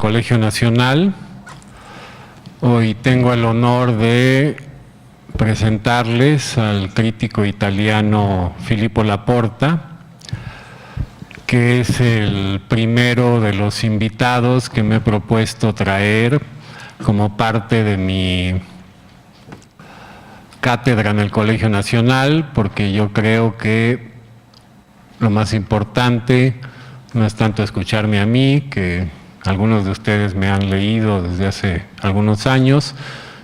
Colegio Nacional. Hoy tengo el honor de presentarles al crítico italiano Filippo Laporta, que es el primero de los invitados que me he propuesto traer como parte de mi cátedra en el Colegio Nacional, porque yo creo que lo más importante no es tanto escucharme a mí, que algunos de ustedes me han leído desde hace algunos años,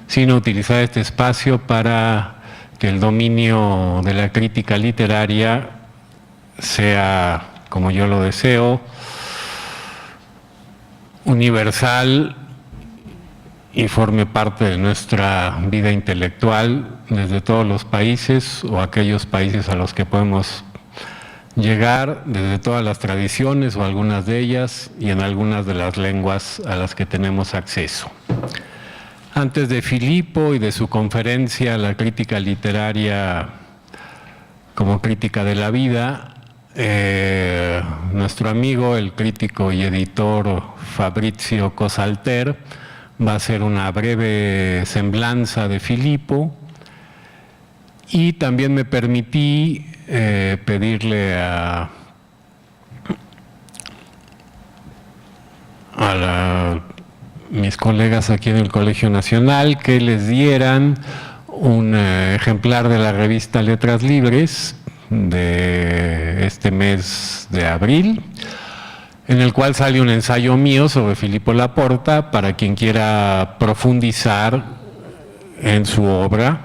sino utilizar este espacio para que el dominio de la crítica literaria sea, como yo lo deseo, universal y forme parte de nuestra vida intelectual desde todos los países o aquellos países a los que podemos llegar, desde todas las tradiciones o algunas de ellas y en algunas de las lenguas a las que tenemos acceso. Antes de Filippo y de su conferencia La crítica literaria como crítica de la vida, nuestro amigo, el crítico y editor Fabrizio Cosalter, va a hacer una breve semblanza de Filippo, y también me permití pedirle a mis colegas aquí en el Colegio Nacional que les dieran un ejemplar de la revista Letras Libres de este mes de abril, en el cual sale un ensayo mío sobre Filippo Laporta para quien quiera profundizar en su obra,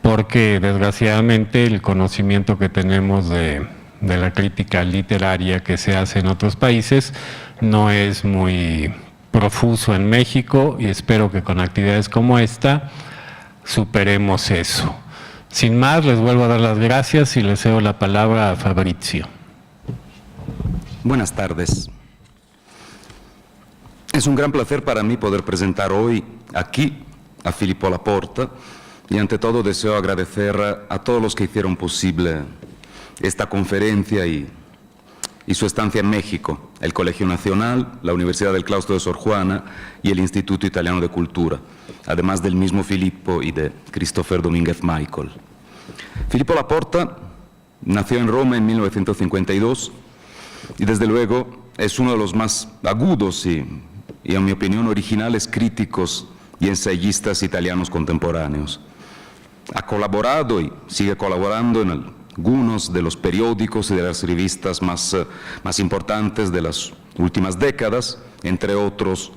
porque desgraciadamente el conocimiento que tenemos de la crítica literaria que se hace en otros países no es muy profuso en México, y espero que con actividades como esta superemos eso. Sin más, les vuelvo a dar las gracias y les cedo la palabra a Fabrizio. Buenas tardes. Es un gran placer para mí poder presentar hoy aquí a Filippo Laporta, y ante todo deseo agradecer a todos los que hicieron posible esta conferencia y su estancia en México, el Colegio Nacional, la Universidad del Claustro de Sor Juana y el Instituto Italiano de Cultura, además del mismo Filippo y de Christopher Domínguez Michael. Filippo Laporta nació en Roma en 1952 y desde luego es uno de los más agudos y en mi opinión originales críticos y ensayistas italianos contemporáneos. Ha colaborado y sigue colaborando en algunos de los periódicos y de las revistas más importantes de las últimas décadas, entre otros,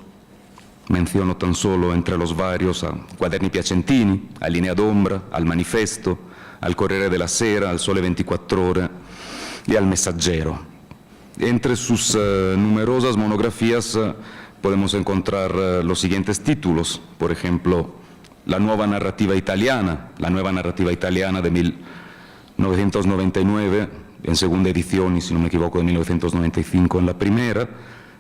menciono tan solo entre los varios a Quaderni Piacentini, a Linea d'Ombra, al Manifesto, al Corriere della Sera, al Sole 24 Ore y al Messaggero. Entre sus numerosas monografías podemos encontrar los siguientes títulos, por ejemplo, la nueva narrativa italiana de 1999, en segunda edición, y si no me equivoco de 1995 en la primera,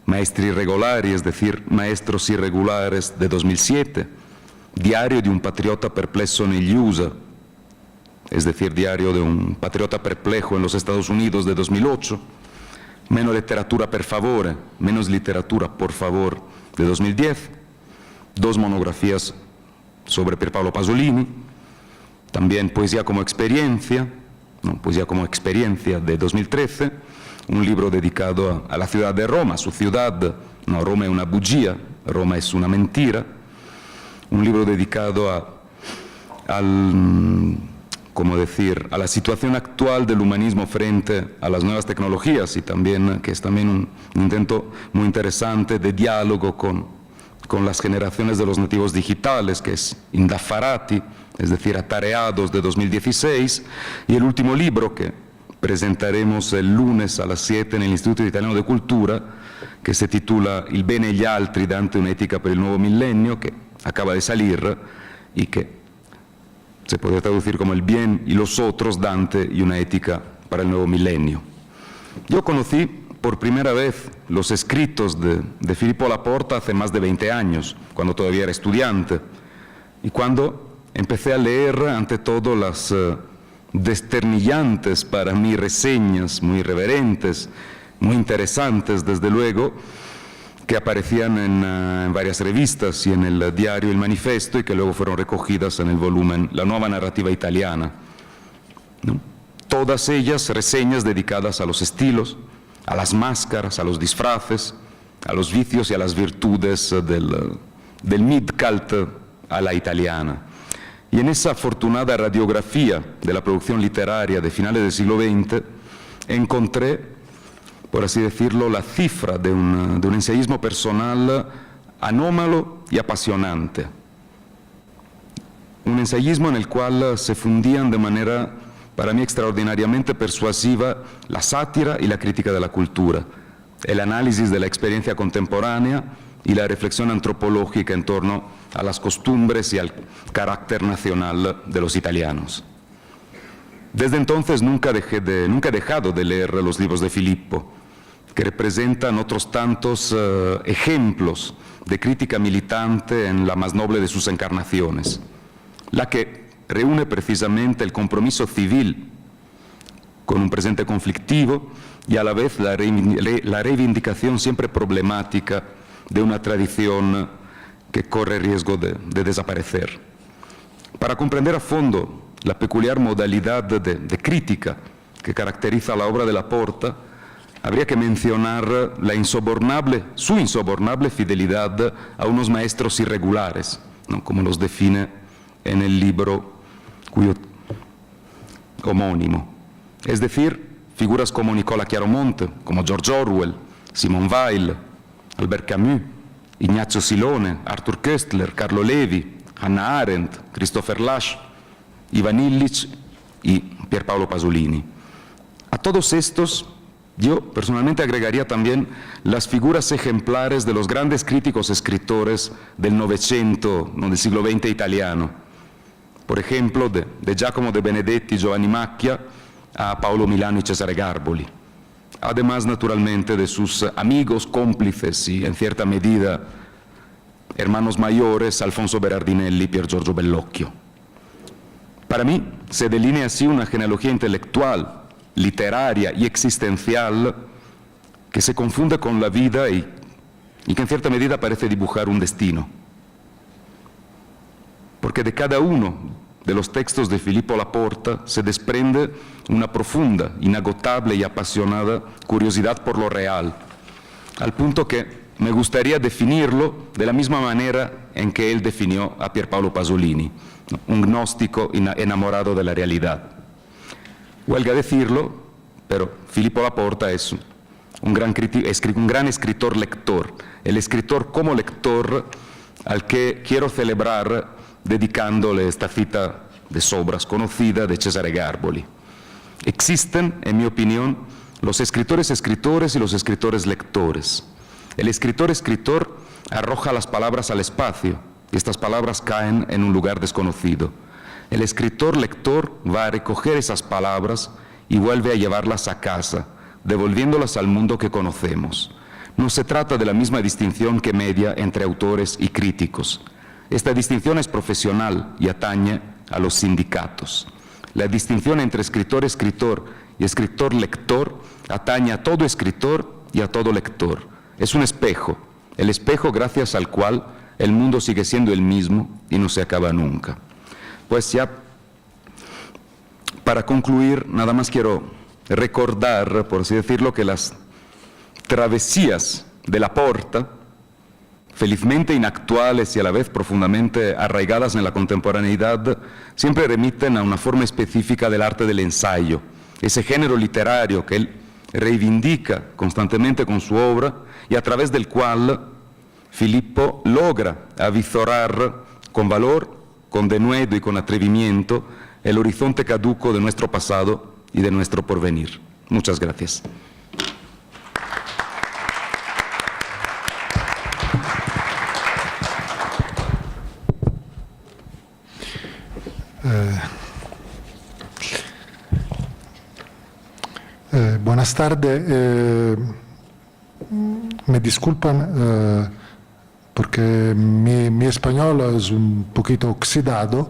Maestri Irregolari, es decir, Maestros Irregulares, de 2007, Diario de un patriota perplesso negli USA, es decir, Diario de un patriota perplejo en los Estados Unidos, de 2008, Meno letteratura per favore, Menos literatura por favor, de 2010, dos monografías sobre Pierpaolo Pasolini, también Poesía como experiencia, de 2013, un libro dedicado a la ciudad de Roma, su ciudad, no, Roma es una bugia, Roma es una mentira, un libro dedicado a la situación actual del humanismo frente a las nuevas tecnologías, y también, que es también un intento muy interesante de diálogo con las generaciones de los nativos digitales, que es Indaffarati, es decir, Atareados, de 2016, y el último libro que presentaremos el lunes a las 7 en el Instituto Italiano de Cultura, que se titula Il bene e gli altri, Dante, un'etica per il nuovo millennio, que acaba de salir y que se podría traducir como El bien y los otros, Dante y una ética para el nuevo milenio. Yo conocí por primera vez los escritos de Filippo Laporta hace más de 20 años, cuando todavía era estudiante, y cuando empecé a leer ante todo las desternillantes para mí reseñas, muy irreverentes, muy interesantes desde luego, que aparecían en varias revistas y en el diario El Manifesto y que luego fueron recogidas en el volumen La Nueva Narrativa Italiana, ¿no? Todas ellas reseñas dedicadas a los estilos, a las máscaras, a los disfraces, a los vicios y a las virtudes del mid-cult a la italiana. Y en esa afortunada radiografía de la producción literaria de finales del siglo XX encontré, por así decirlo, la cifra de un ensayismo personal anómalo y apasionante. Un ensayismo en el cual se fundían de manera, para mí, extraordinariamente persuasiva la sátira y la crítica de la cultura, el análisis de la experiencia contemporánea y la reflexión antropológica en torno a las costumbres y al carácter nacional de los italianos. Desde entonces nunca he dejado de leer los libros de Filippo, que representan otros tantos ejemplos de crítica militante en la más noble de sus encarnaciones, la que reúne precisamente el compromiso civil con un presente conflictivo y a la vez la reivindicación siempre problemática de una tradición que corre riesgo de desaparecer. Para comprender a fondo la peculiar modalidad de crítica que caracteriza la obra de Laporta, habría que mencionar su insobornable fidelidad a unos maestros irregulares, ¿no?, como los define en el libro cuyo homónimo. Es decir, figuras como Nicola Chiaromonte, como George Orwell, Simone Weil, Albert Camus, Ignazio Silone, Arthur Koestler, Carlo Levi, Hannah Arendt, Christopher Lasch, Ivan Illich y Pierpaolo Pasolini. A todos estos, yo personalmente agregaría también las figuras ejemplares de los grandes críticos escritores del Novecento, del siglo XX italiano. Por ejemplo, de Giacomo de Benedetti y Giovanni Macchia a Paolo Milano y Cesare Garboli. Además, naturalmente, de sus amigos, cómplices y, en cierta medida, hermanos mayores, Alfonso Berardinelli y Pier Giorgio Bellocchio. Para mí, se delinea así una genealogía intelectual, literaria y existencial que se confunde con la vida y que, en cierta medida, parece dibujar un destino. Porque de cada uno de los textos de Filippo Laporta se desprende una profunda, inagotable y apasionada curiosidad por lo real, al punto que me gustaría definirlo de la misma manera en que él definió a Pierpaolo Pasolini, un gnóstico enamorado de la realidad. Huelga decirlo, pero Filippo Laporta es un gran escritor lector, el escritor como lector al que quiero celebrar dedicándole esta cita de sobras conocida de Cesare Garboli. Existen, en mi opinión, los escritores y los escritores lectores. El escritor arroja las palabras al espacio y estas palabras caen en un lugar desconocido. El escritor lector va a recoger esas palabras y vuelve a llevarlas a casa, devolviéndolas al mundo que conocemos. No se trata de la misma distinción que media entre autores y críticos. Esta distinción es profesional y atañe a los sindicatos. La distinción entre escritor-escritor y escritor-lector atañe a todo escritor y a todo lector. Es un espejo, el espejo gracias al cual el mundo sigue siendo el mismo y no se acaba nunca. Pues ya, para concluir, nada más quiero recordar, por así decirlo, que las travesías de Laporta, felizmente inactuales y a la vez profundamente arraigadas en la contemporaneidad, siempre remiten a una forma específica del arte del ensayo, ese género literario que él reivindica constantemente con su obra y a través del cual Filippo logra avizorar con valor, con denuedo y con atrevimiento el horizonte caduco de nuestro pasado y de nuestro porvenir. Muchas gracias. Buenas tardes. Me disculpan porque mi español es un poquito oxidado.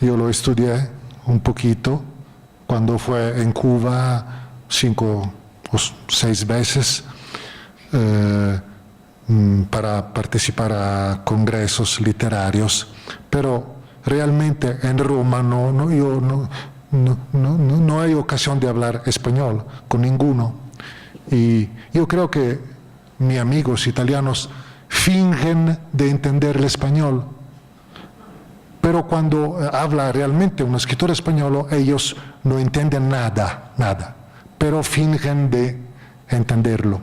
Yo lo estudié un poquito cuando fue en Cuba 5 o 6 veces. para participar a congresos literarios, pero realmente en Roma no hay ocasión de hablar español con ninguno. Y yo creo que mis amigos italianos fingen de entender el español, pero cuando habla realmente un escritor español, ellos no entienden nada, pero fingen de entenderlo.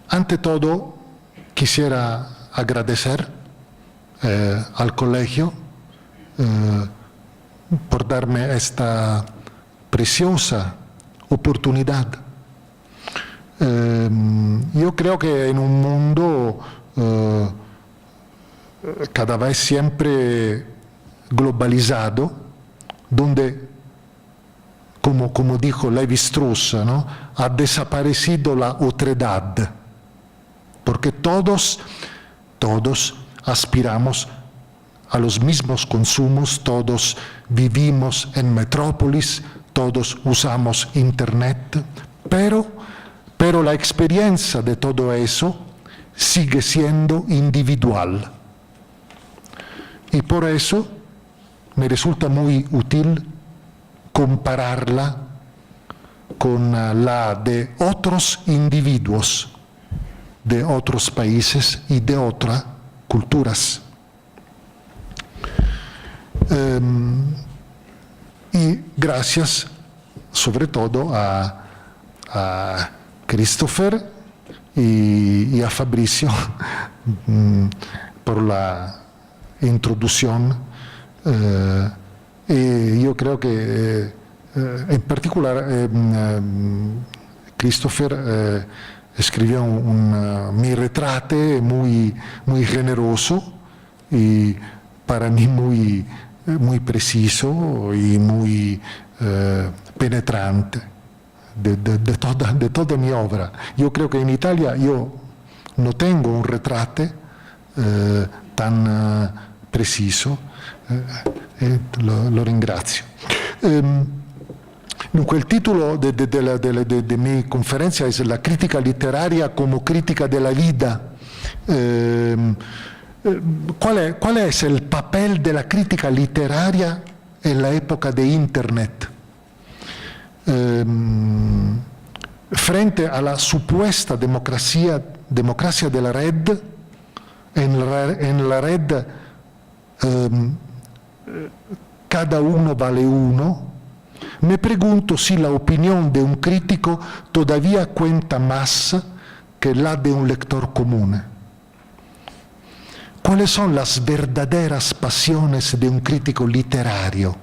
Ante todo, quisiera agradecer al colegio por darme esta preciosa oportunidad. Yo creo que en un mundo cada vez siempre globalizado, donde, como dijo Levi-Strauss, ¿no?, ha desaparecido la otredad, porque todos aspiramos a los mismos consumos, todos vivimos en metrópolis, todos usamos Internet, pero la experiencia de todo eso sigue siendo individual. Y por eso me resulta muy útil compararla con la de otros individuos, de otros países y de otras culturas. Y gracias sobre todo a Christopher y a Fabricio por la introducción. Y yo creo que en particular Christopher escribió mi retrato muy generoso y para mí muy preciso y muy penetrante de toda mi obra. Yo creo que en Italia yo no tengo un retrato tan preciso, lo ringrazio. Dunque, il titolo de mi conferenza è La critica literaria como crítica de la vida. ¿Cuál es el papel de la crítica literaria en la época de Internet? Frente a la supuesta democracia de la red, en la red cada uno vale uno, me pregunto si la opinión de un crítico todavía cuenta más que la de un lector común. ¿Cuáles son las verdaderas pasiones de un crítico literario?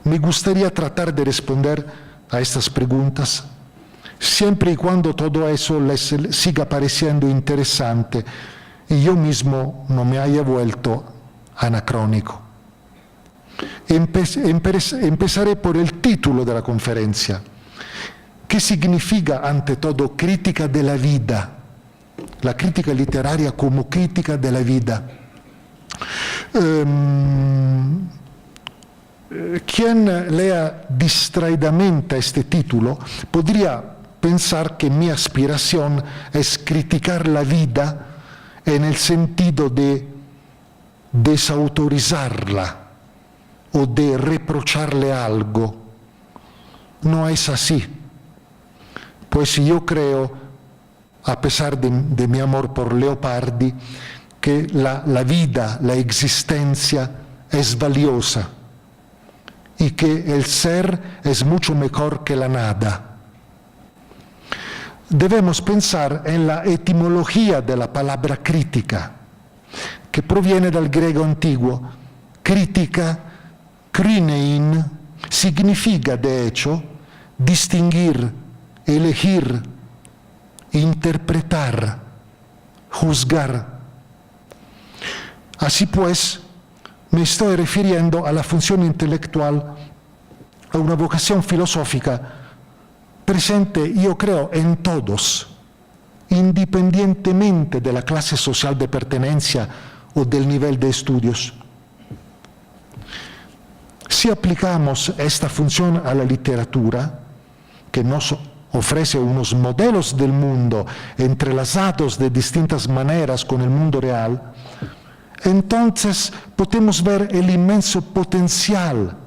Me gustaría tratar de responder a estas preguntas, siempre y cuando todo eso les siga pareciendo interesante y yo mismo no me haya vuelto anacrónico. Empezaré por el título de la conferencia. ¿Qué significa, ante todo, crítica de la vida? La crítica literaria como crítica de la vida. Quien lea distraídamente este título podría pensar que mi aspiración es criticar la vida en el sentido de desautorizarla o de reprocharle algo. No es así, pues yo creo, a pesar de mi amor por Leopardi, que la vida, la existencia es valiosa y que el ser es mucho mejor que la nada. Debemos pensar en la etimología de la palabra crítica, que proviene del griego antiguo. Crítica, krinein, significa de hecho distinguir, elegir, interpretar, juzgar. Así pues, me estoy refiriendo a la función intelectual, a una vocación filosófica presente, yo creo, en todos, independientemente de la clase social de pertenencia o del nivel de estudios. Si aplicamos esta función a la literatura, que no ofrece unos modelos del mundo entrelazados de distintas maneras con el mundo real, entonces podemos ver el inmenso potencial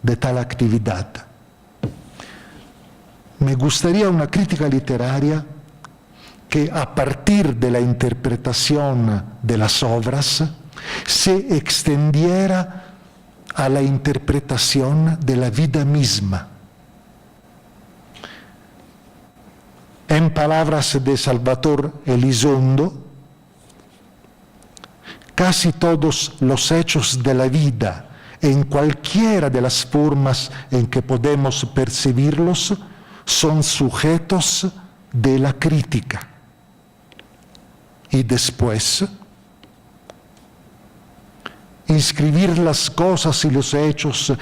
de tal actividad. Me gustaría una crítica literaria que a partir de la interpretación de las obras se extendiera a la interpretación de la vida misma. En palabras de Salvatore Elizondo, casi todos los hechos de la vida, en cualquiera de las formas en que podemos percibirlos, son sujetos de la crítica. Y después, inscribir las cosas y los hechos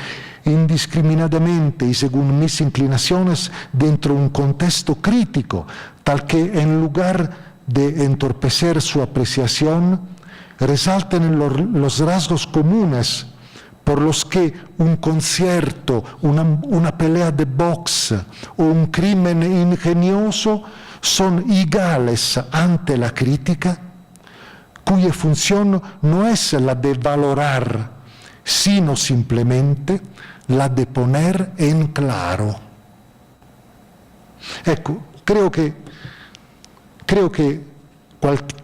indiscriminadamente y según mis inclinaciones dentro de un contexto crítico, tal que en lugar de entorpecer su apreciación, resalten los rasgos comunes por los que un concierto, una pelea de box o un crimen ingenioso son iguales ante la crítica, cuya función no es la de valorar, sino simplemente la de poner en claro. Ecco, creo que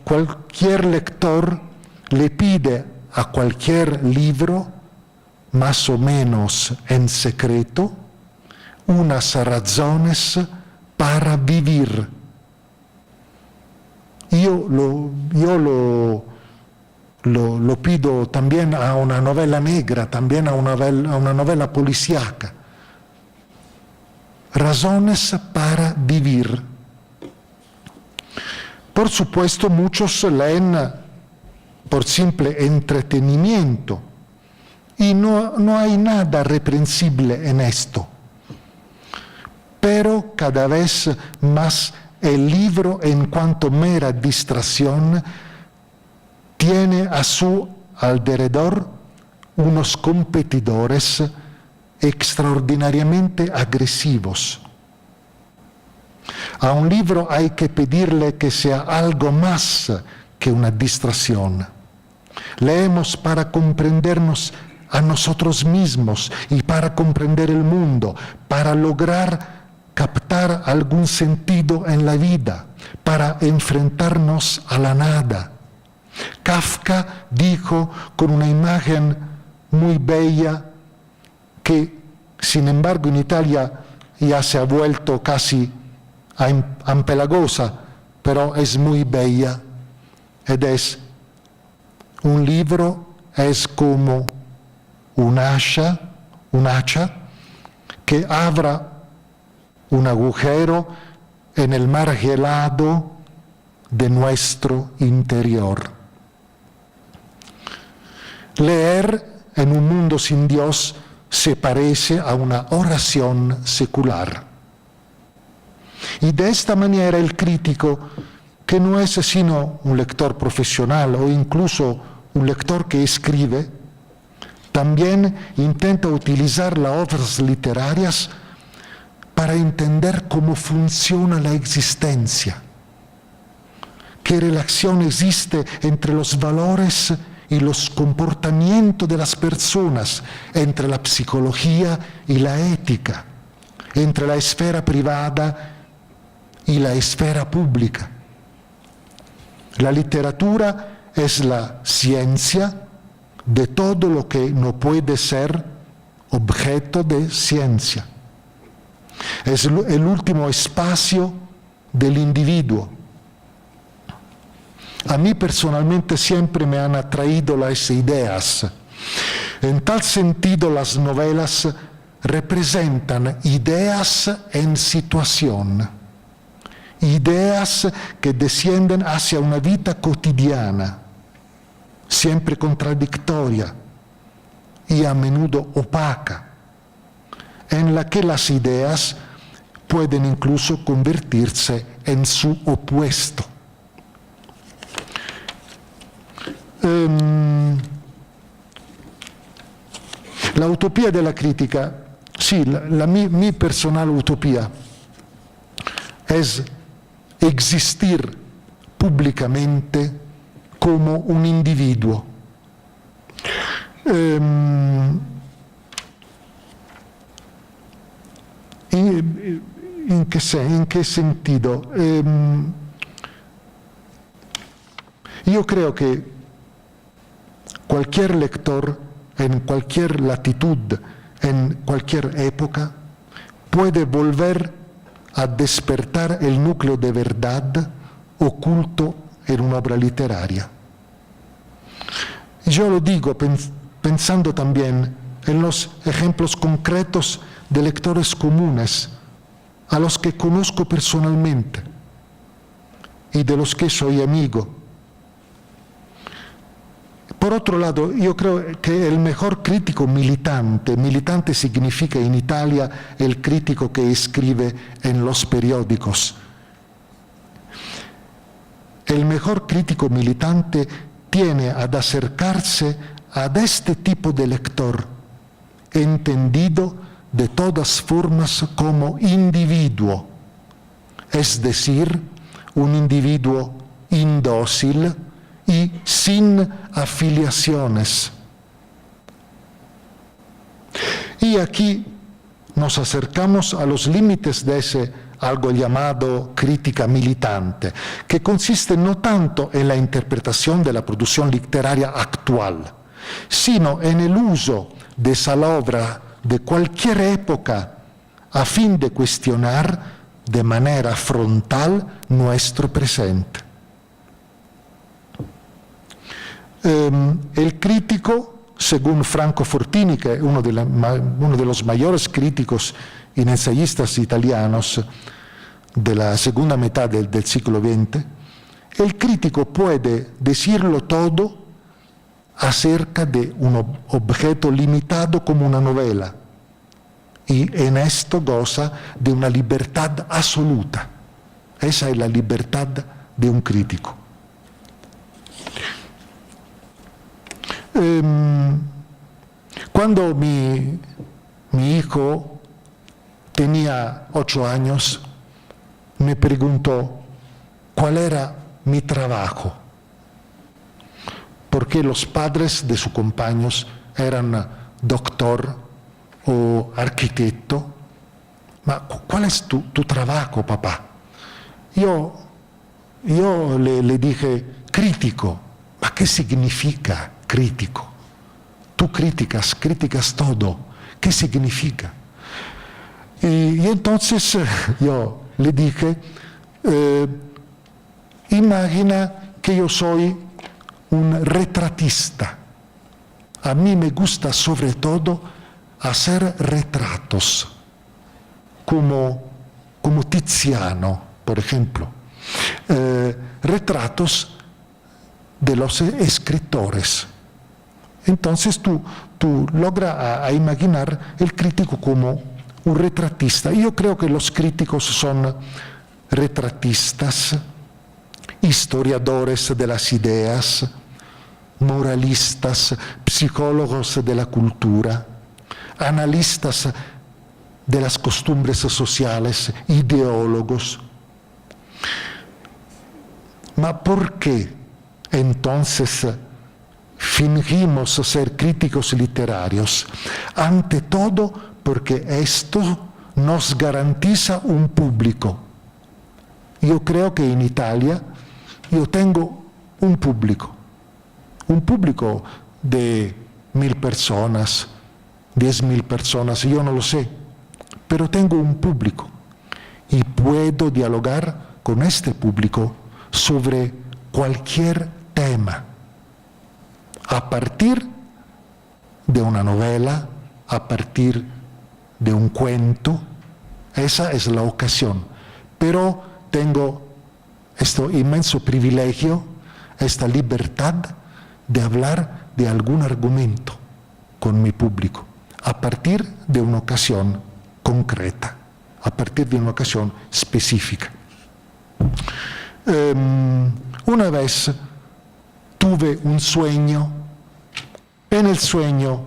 cualquier lector le pide a cualquier libro, más o menos en secreto, unas razones para vivir. Yo lo pido también a una novela negra, también a una novela policíaca. Razones para vivir. Por supuesto, muchos leen por simple entretenimiento y no hay nada reprensible en esto. Pero cada vez más el libro, en cuanto mera distracción, tiene a su alrededor unos competidores extraordinariamente agresivos. A un libro hay que pedirle que sea algo más que una distracción. Leemos para comprendernos a nosotros mismos y para comprender el mundo, para lograr captar algún sentido en la vida, para enfrentarnos a la nada. Kafka dijo con una imagen muy bella que, sin embargo, en Italia ya se ha vuelto casi ampelagosa, pero es muy bella. Un libro es como un hacha que abra un agujero en el mar helado de nuestro interior. Leer en un mundo sin Dios se parece a una oración secular. Y de esta manera el crítico, que no es sino un lector profesional o incluso un lector que escribe, también intenta utilizar las obras literarias para entender cómo funciona la existencia, qué relación existe entre los valores y los comportamientos de las personas, entre la psicología y la ética, entre la esfera privada y la esfera pública. La literatura es la ciencia de todo lo que no puede ser objeto de ciencia. Es el último espacio del individuo. A mí personalmente siempre me han atraído las ideas. En tal sentido, las novelas representan ideas en situación, ideas que descienden hacia una vida cotidiana, siempre contradictoria y a menudo opaca, en la que las ideas pueden incluso convertirse en su opuesto. La utopía de la crítica, sí, mi personal utopía, es existir públicamente como un individuo. ¿En qué sentido? Yo creo que cualquier lector, en cualquier latitud, en cualquier época, puede volver a despertar el núcleo de verdad oculto en una obra literaria. Yo lo digo pensando también en los ejemplos concretos de lectores comunes a los que conozco personalmente y de los que soy amigo. Por otro lado, yo creo que el mejor crítico militante significa en Italia el crítico que escribe en los periódicos. El mejor crítico militante tiene ad acercarse a este tipo de lector, entendido de todas formas como individuo, es decir, un individuo indócil y sin afiliaciones. Y aquí nos acercamos a los límites de ese algo llamado crítica militante, que consiste no tanto en la interpretación de la producción literaria actual, sino en el uso de esa obra de cualquier época a fin de cuestionar de manera frontal nuestro presente. El crítico, según Franco Fortini, que es uno de los mayores críticos y ensayistas italianos de la segunda mitad del siglo XX, el crítico puede decirlo todo acerca de un objeto limitado como una novela, y en esto goza de una libertad absoluta. Esa es la libertad de un crítico. Cuando mi hijo tenía 8 años, me preguntó cuál era mi trabajo, porque los padres de sus compañeros eran doctor o arquitecto. ¿Cuál es tu trabajo, papá? Yo le dije, crítico. ¿Qué significa crítico? Tú criticas todo. ¿Qué significa? Y entonces yo le dije, imagina que yo soy un retratista. A mí me gusta sobre todo hacer retratos, como Tiziano, por ejemplo. Retratos de los escritores. Entonces tú logras a imaginar el crítico como un retratista. Yo creo que los críticos son retratistas, historiadores de las ideas, moralistas, psicólogos de la cultura, analistas de las costumbres sociales, ideólogos. ¿Por qué entonces fingimos ser críticos literarios? Ante todo porque esto nos garantiza un público. Yo creo que en Italia yo tengo un público de 1.000 personas, 10.000 personas, yo no lo sé, pero tengo un público y puedo dialogar con este público sobre cualquier tema, a partir de una novela, a partir de un cuento. Esa es la ocasión, pero tengo este inmenso privilegio, esta libertad de hablar de algún argumento con mi público, a partir de una ocasión concreta, a partir de una ocasión específica. Una vez tuve un sueño. En el sueño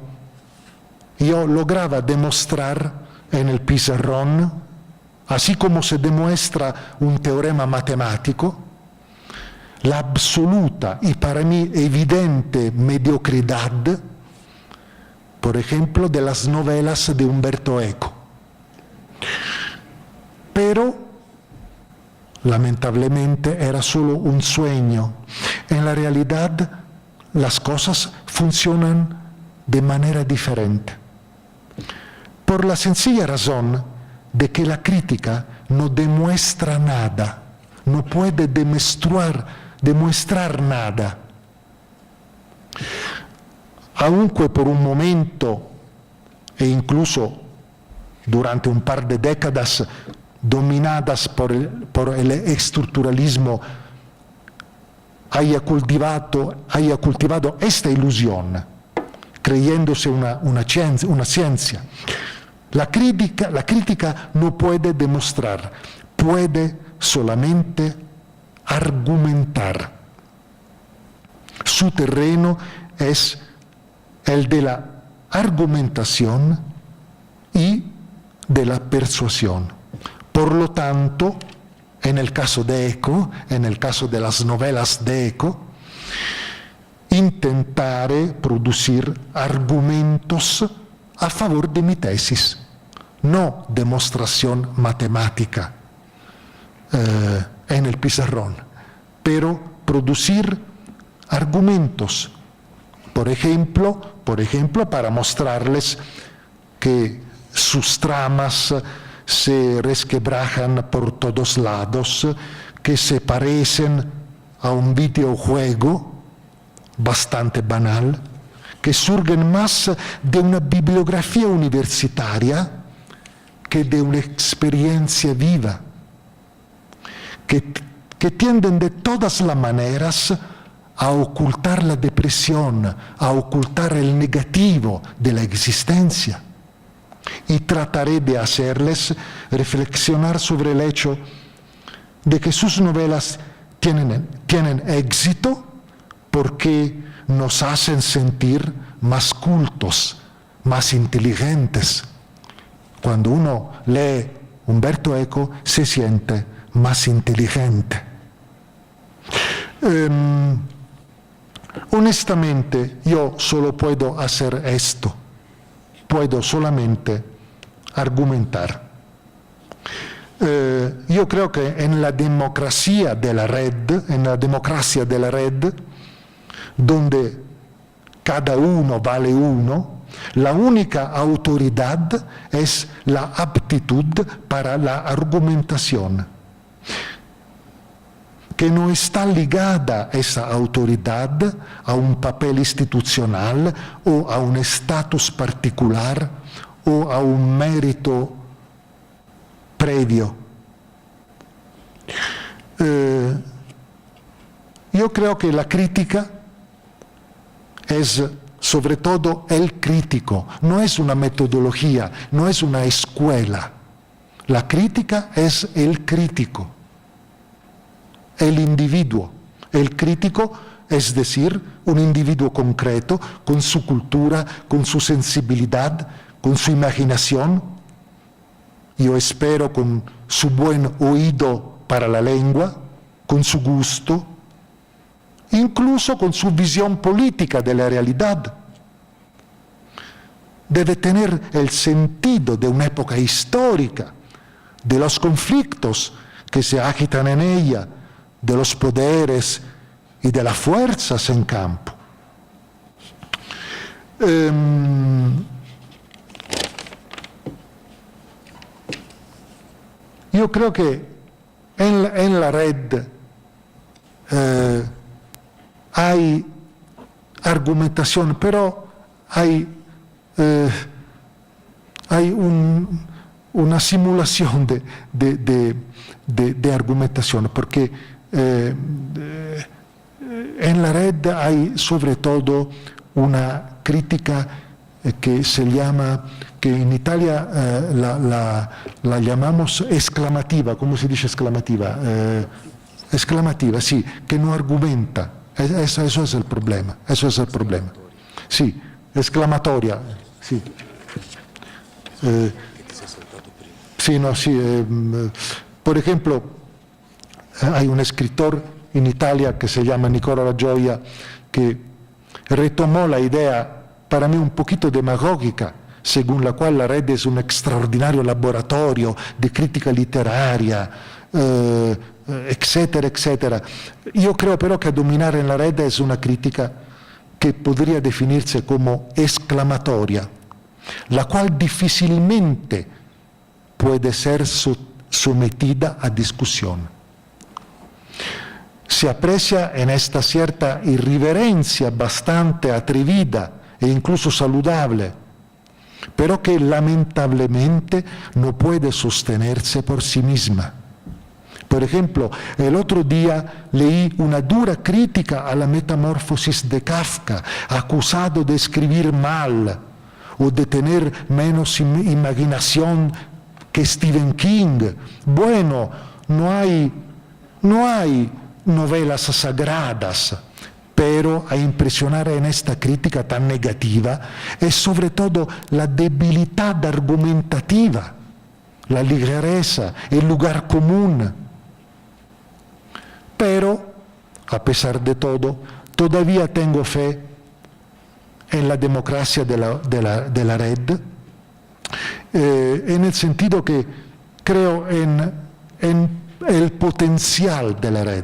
yo lograba demostrar en el pizarrón así como se demuestra un teorema matemático, la absoluta y para mí evidente mediocridad, por ejemplo, de las novelas de Umberto Eco. Pero, lamentablemente, era solo un sueño. En la realidad, las cosas funcionan de manera diferente. Por la sencilla razón de que la crítica no demuestra nada, no puede demuestrar nada. Aunque por un momento, e incluso durante un par de décadas dominadas por el estructuralismo, haya cultivado esta ilusión, creyéndose una ciencia. La crítica no puede demostrar, puede solamente argumentar. Su terreno es el de la argumentación y de la persuasión. Por lo tanto, en el caso de Eco, en el caso de las novelas de Eco, intentare producir argumentos a favor de mi tesis, no demostración matemática en el pizarrón, pero producir argumentos, por ejemplo, para mostrarles que sus tramas se resquebrajan por todos lados, que se parecen a un videojuego bastante banal, que surgen más de una bibliografía universitaria que de una experiencia viva, que tienden de todas las maneras a ocultar la depresión, a ocultar el negativo de la existencia. Y trataré de hacerles reflexionar sobre el hecho de que sus novelas tienen éxito porque nos hacen sentir más cultos, más inteligentes. Cuando uno lee Umberto Eco, se siente más inteligente. Honestamente, yo solo puedo hacer esto. Puedo solamente argumentar. Yo creo que en la democracia de la red, donde cada uno vale uno, la única autoridad es la aptitud para la argumentación, que no está ligada esa autoridad a un papel institucional o a un estatus particular o a un mérito previo. Yo creo que la crítica es sobre todo el crítico, no es una metodología, no es una escuela. La crítica es el crítico, el individuo. El crítico, es decir, un individuo concreto, con su cultura, con su sensibilidad, con su imaginación, yo espero con su buen oído para la lengua, con su gusto, incluso con su visión política de la realidad. Debe tener el sentido de una época histórica, de los conflictos que se agitan en ella, de los poderes y de las fuerzas en campo. Yo creo que en la red hay argumentación, pero hay una simulación de argumentación, porque en la red hay sobre todo una crítica que se llama, que en Italia la llamamos exclamativa. ¿Cómo se dice exclamativa? Exclamativa, sí, que no argumenta. Eso es el problema, Sí, exclamatoria, sí. Sí, no, sí. Por ejemplo, hay un escritor en Italia que se llama Nicola La Gioia que retomó la idea, para mí un poquito demagógica, según la cual la red es un extraordinario laboratorio de crítica literaria, etcétera, etcétera. Yo creo pero que dominar en la red es una crítica que podría definirse como exclamatoria, la cual difícilmente puede ser sometida a discusión. Se aprecia en esta cierta irriverencia bastante atrevida e incluso saludable, pero que lamentablemente no puede sostenerse por sí misma. Por ejemplo, el otro día leí una dura crítica a la Metamorfosis de Kafka, acusado de escribir mal o de tener menos imaginación que Stephen King. Bueno, no hay novelas sagradas, pero a impresionar en esta crítica tan negativa es sobre todo la debilidad argumentativa, la ligereza, el lugar común. Pero, a pesar de todo, todavía tengo fe en la democracia de la red, en el sentido que creo en el potencial de la red.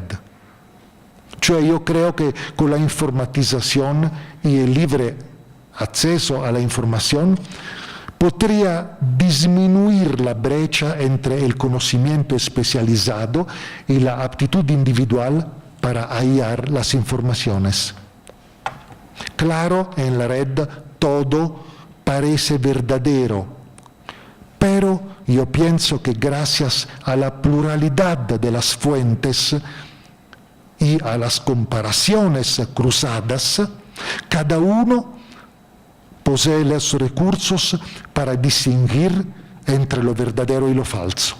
Cioè yo creo que con la informatización y el libre acceso a la información podría disminuir la brecha entre el conocimiento especializado y la aptitud individual para hallar las informaciones. Claro, en la red todo parece verdadero, pero yo pienso que gracias a la pluralidad de las fuentes y a las comparaciones cruzadas, cada uno posee los recursos para distinguir entre lo verdadero y lo falso.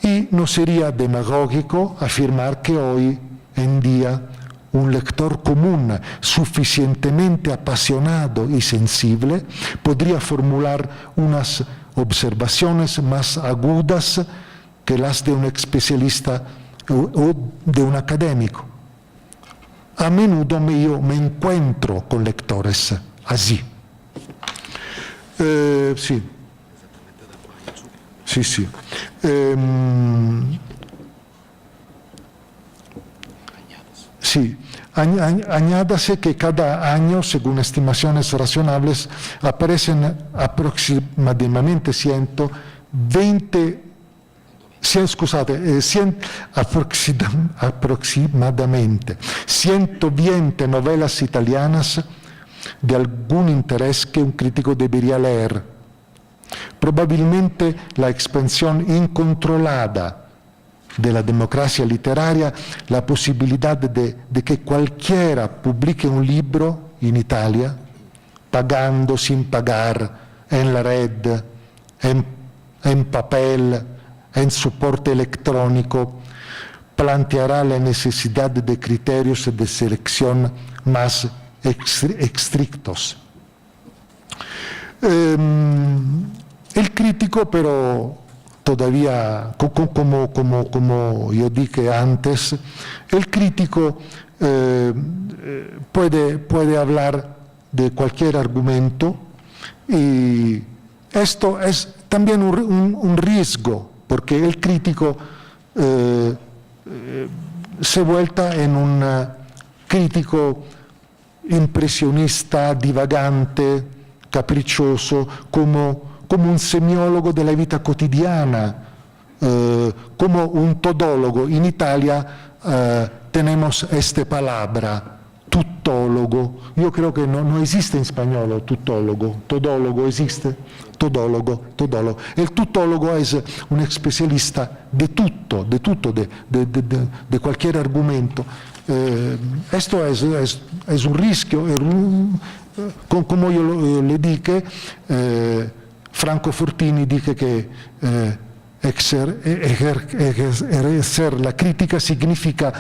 Y no sería demagógico afirmar que hoy en día un lector común suficientemente apasionado y sensible podría formular unas observaciones más agudas que las de un especialista o de un académico. A menudo yo me encuentro con lectores así. Sí. Sí, sí. Sí. Añádase que cada año, según estimaciones razonables, aparecen aproximadamente 120 novelas italianas de algún interés que un crítico debería leer. Probablemente la expansión incontrolada de la democracia literaria, la posibilidad de que cualquiera publique un libro en Italia, pagando, sin pagar, en la red, en papel, en soporte electrónico, planteará la necesidad de criterios de selección más estrictos. El crítico, pero todavía, como yo dije antes, el crítico puede hablar de cualquier argumento y esto es también un riesgo, porque el crítico se vuelta en un crítico impresionista, divagante, capriccioso, como un semiólogo de la vida cotidiana, como un todólogo. En Italia tenemos esta palabra, tutólogo. Yo creo que no existe en español tutólogo. Todólogo existe. Todólogo. El tutólogo es un especialista de todo, de cualquier argumento. Esto es un riesgo. Como yo le dije, Franco Fortini dice que ejercer la crítica significa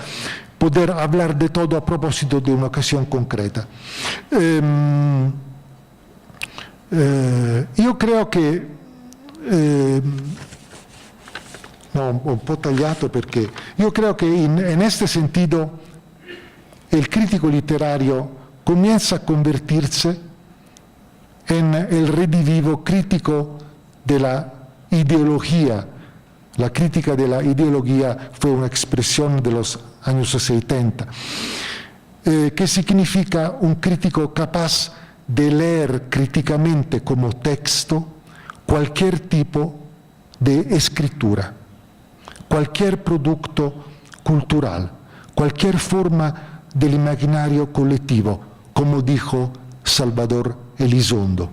poder hablar de todo a propósito de una ocasión concreta. io credo che, no, un po' tagliato perché, io creo que en este sentido el crítico literario comienza a convertirse en el redivivo crítico de la ideología. La crítica de la ideología fue una expresión de los años 70, que significa un crítico capaz de leer críticamente como texto cualquier tipo de escritura, cualquier producto cultural, cualquier forma del imaginario colectivo, como dijo Salvador Elizondo.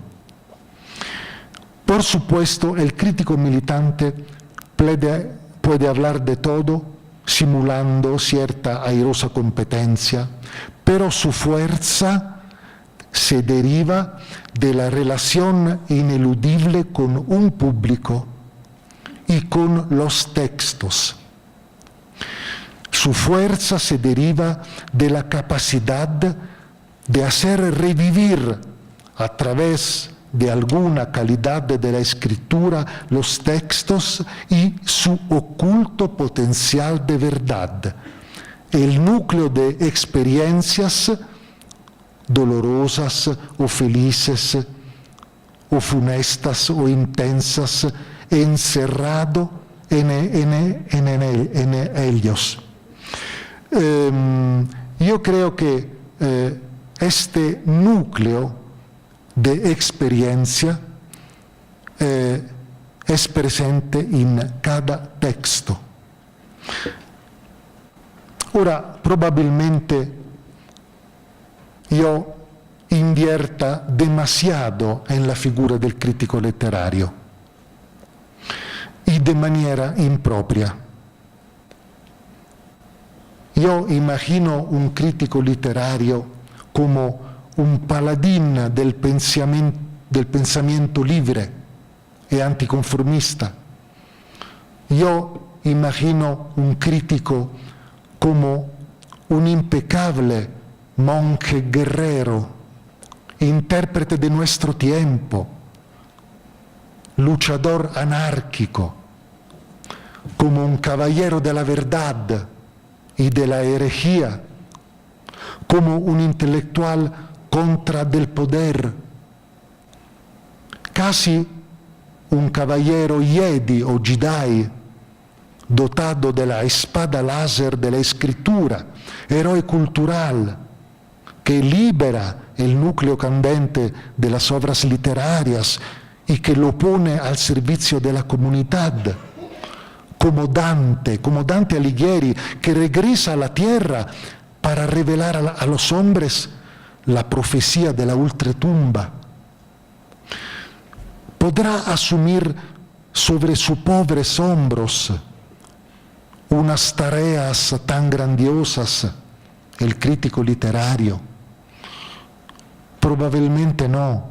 Por supuesto, el crítico militante puede hablar de todo, simulando cierta airosa competencia, pero su fuerza se deriva de la relación ineludible con un público y con los textos. Su fuerza se deriva de la capacidad de hacer revivir a través de alguna calidad de la escritura los textos y su oculto potencial de verdad, el núcleo de experiencias dolorosas o felices o funestas o intensas encerrado en ellos. Yo creo que este núcleo de experiencia es presente en cada texto. Ahora, probablemente yo invierta demasiado en la figura del crítico literario y de manera impropia. Yo imagino un crítico literario como un paladín del pensamiento libre y anticonformista. Yo imagino un crítico como un impecable monje guerrero, intérprete de nuestro tiempo, luchador anárquico, como un caballero de la verdad y de la herejía, como un intelectual contra del poder, casi un caballero Jedi o Jedi, dotado de la espada láser de la escritura, héroe cultural, que libera el núcleo candente de las obras literarias y que lo pone al servicio de la comunidad, como Dante Alighieri, que regresa a la tierra para revelar a los hombres la profecía de la ultratumba. Podrá asumir sobre sus pobres hombros unas tareas tan grandiosas el crítico literario. Probablemente no.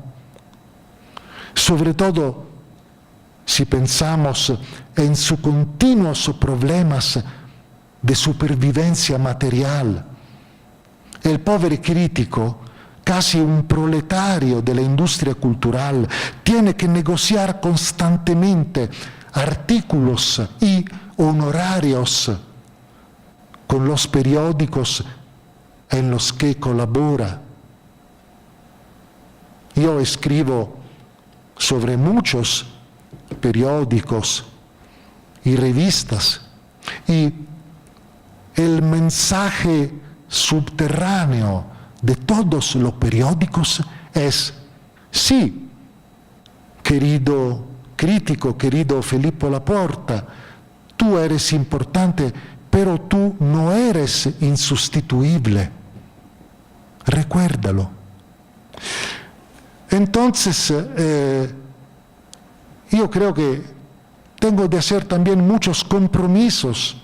Sobre todo si pensamos en sus continuos problemas de supervivencia material. El pobre crítico, casi un proletario de la industria cultural, tiene que negociar constantemente artículos y honorarios con los periódicos en los que colabora. Yo escribo sobre muchos periódicos y revistas y el mensaje subterráneo de todos los periódicos es: sí, querido crítico, querido Filippo Laporta, tú eres importante, pero tú no eres insustituible. Recuérdalo. Entonces, yo creo que tengo de hacer también muchos compromisos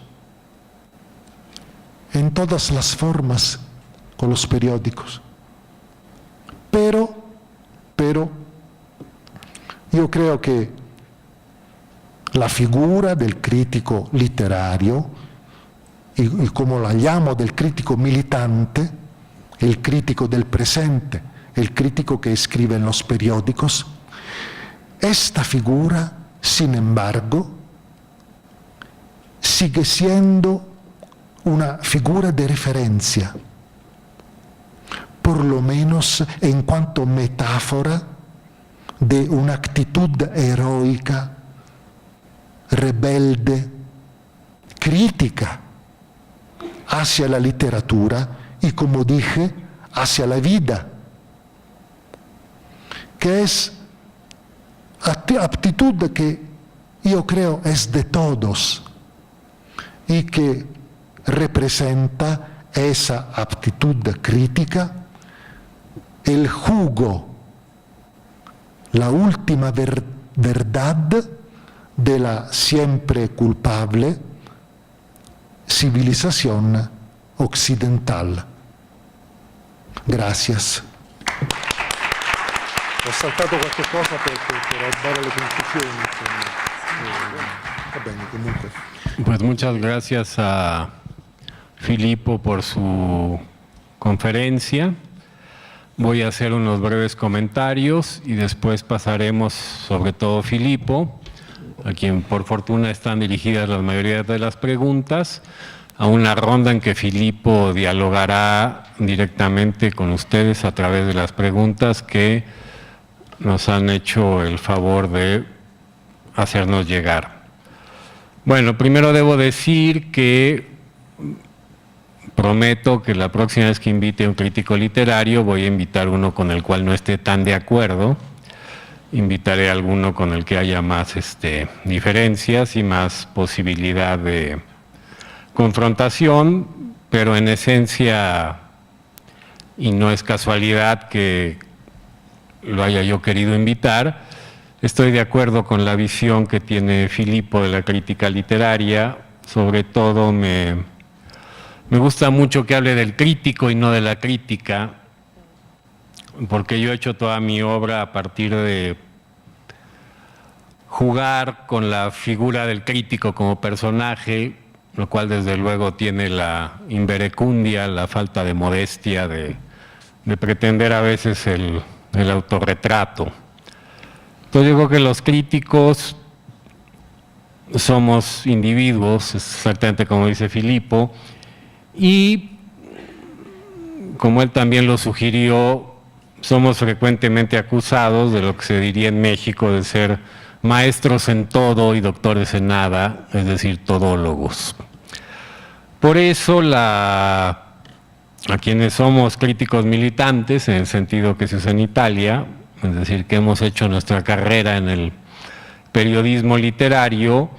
en todas las formas con los periódicos. Pero yo creo que la figura del crítico literario, y como la llamo del crítico militante, el crítico del presente el crítico que escribe en los periódicos. Esta figura, sin embargo, sigue siendo una figura de referencia, por lo menos en cuanto metáfora de una actitud heroica, rebelde, crítica hacia la literatura y, como dije, hacia la vida, que es aptitud que yo creo es de todos y que representa esa aptitud crítica, el jugo, la última verdad de la siempre culpable civilización occidental. Gracias. Ho saltato qualche cosa per dare le conclusioni. Va bene, comunque. Pues muchas gracias a Filippo por su conferencia. Voy a hacer unos breves comentarios y después pasaremos, sobre todo Filippo, a quien por fortuna están dirigidas la mayoría de las preguntas, a una ronda en que Filippo dialogará directamente con ustedes a través de las preguntas que nos han hecho el favor de hacernos llegar. Bueno, primero debo decir que prometo que la próxima vez que invite a un crítico literario voy a invitar uno con el cual no esté tan de acuerdo. Invitaré a alguno con el que haya más diferencias y más posibilidad de confrontación, pero en esencia, y no es casualidad que lo haya yo querido invitar, estoy de acuerdo con la visión que tiene Filippo de la crítica literaria. Sobre todo me gusta mucho que hable del crítico y no de la crítica, porque yo he hecho toda mi obra a partir de jugar con la figura del crítico como personaje, lo cual desde luego tiene la inverecundia, la falta de modestia de pretender a veces el autorretrato. Entonces yo creo que los críticos somos individuos, exactamente como dice Filippo, y como él también lo sugirió, somos frecuentemente acusados de lo que se diría en México de ser maestros en todo y doctores en nada, es decir, todólogos. Por eso a quienes somos críticos militantes, en el sentido que se usa en Italia, es decir, que hemos hecho nuestra carrera en el periodismo literario,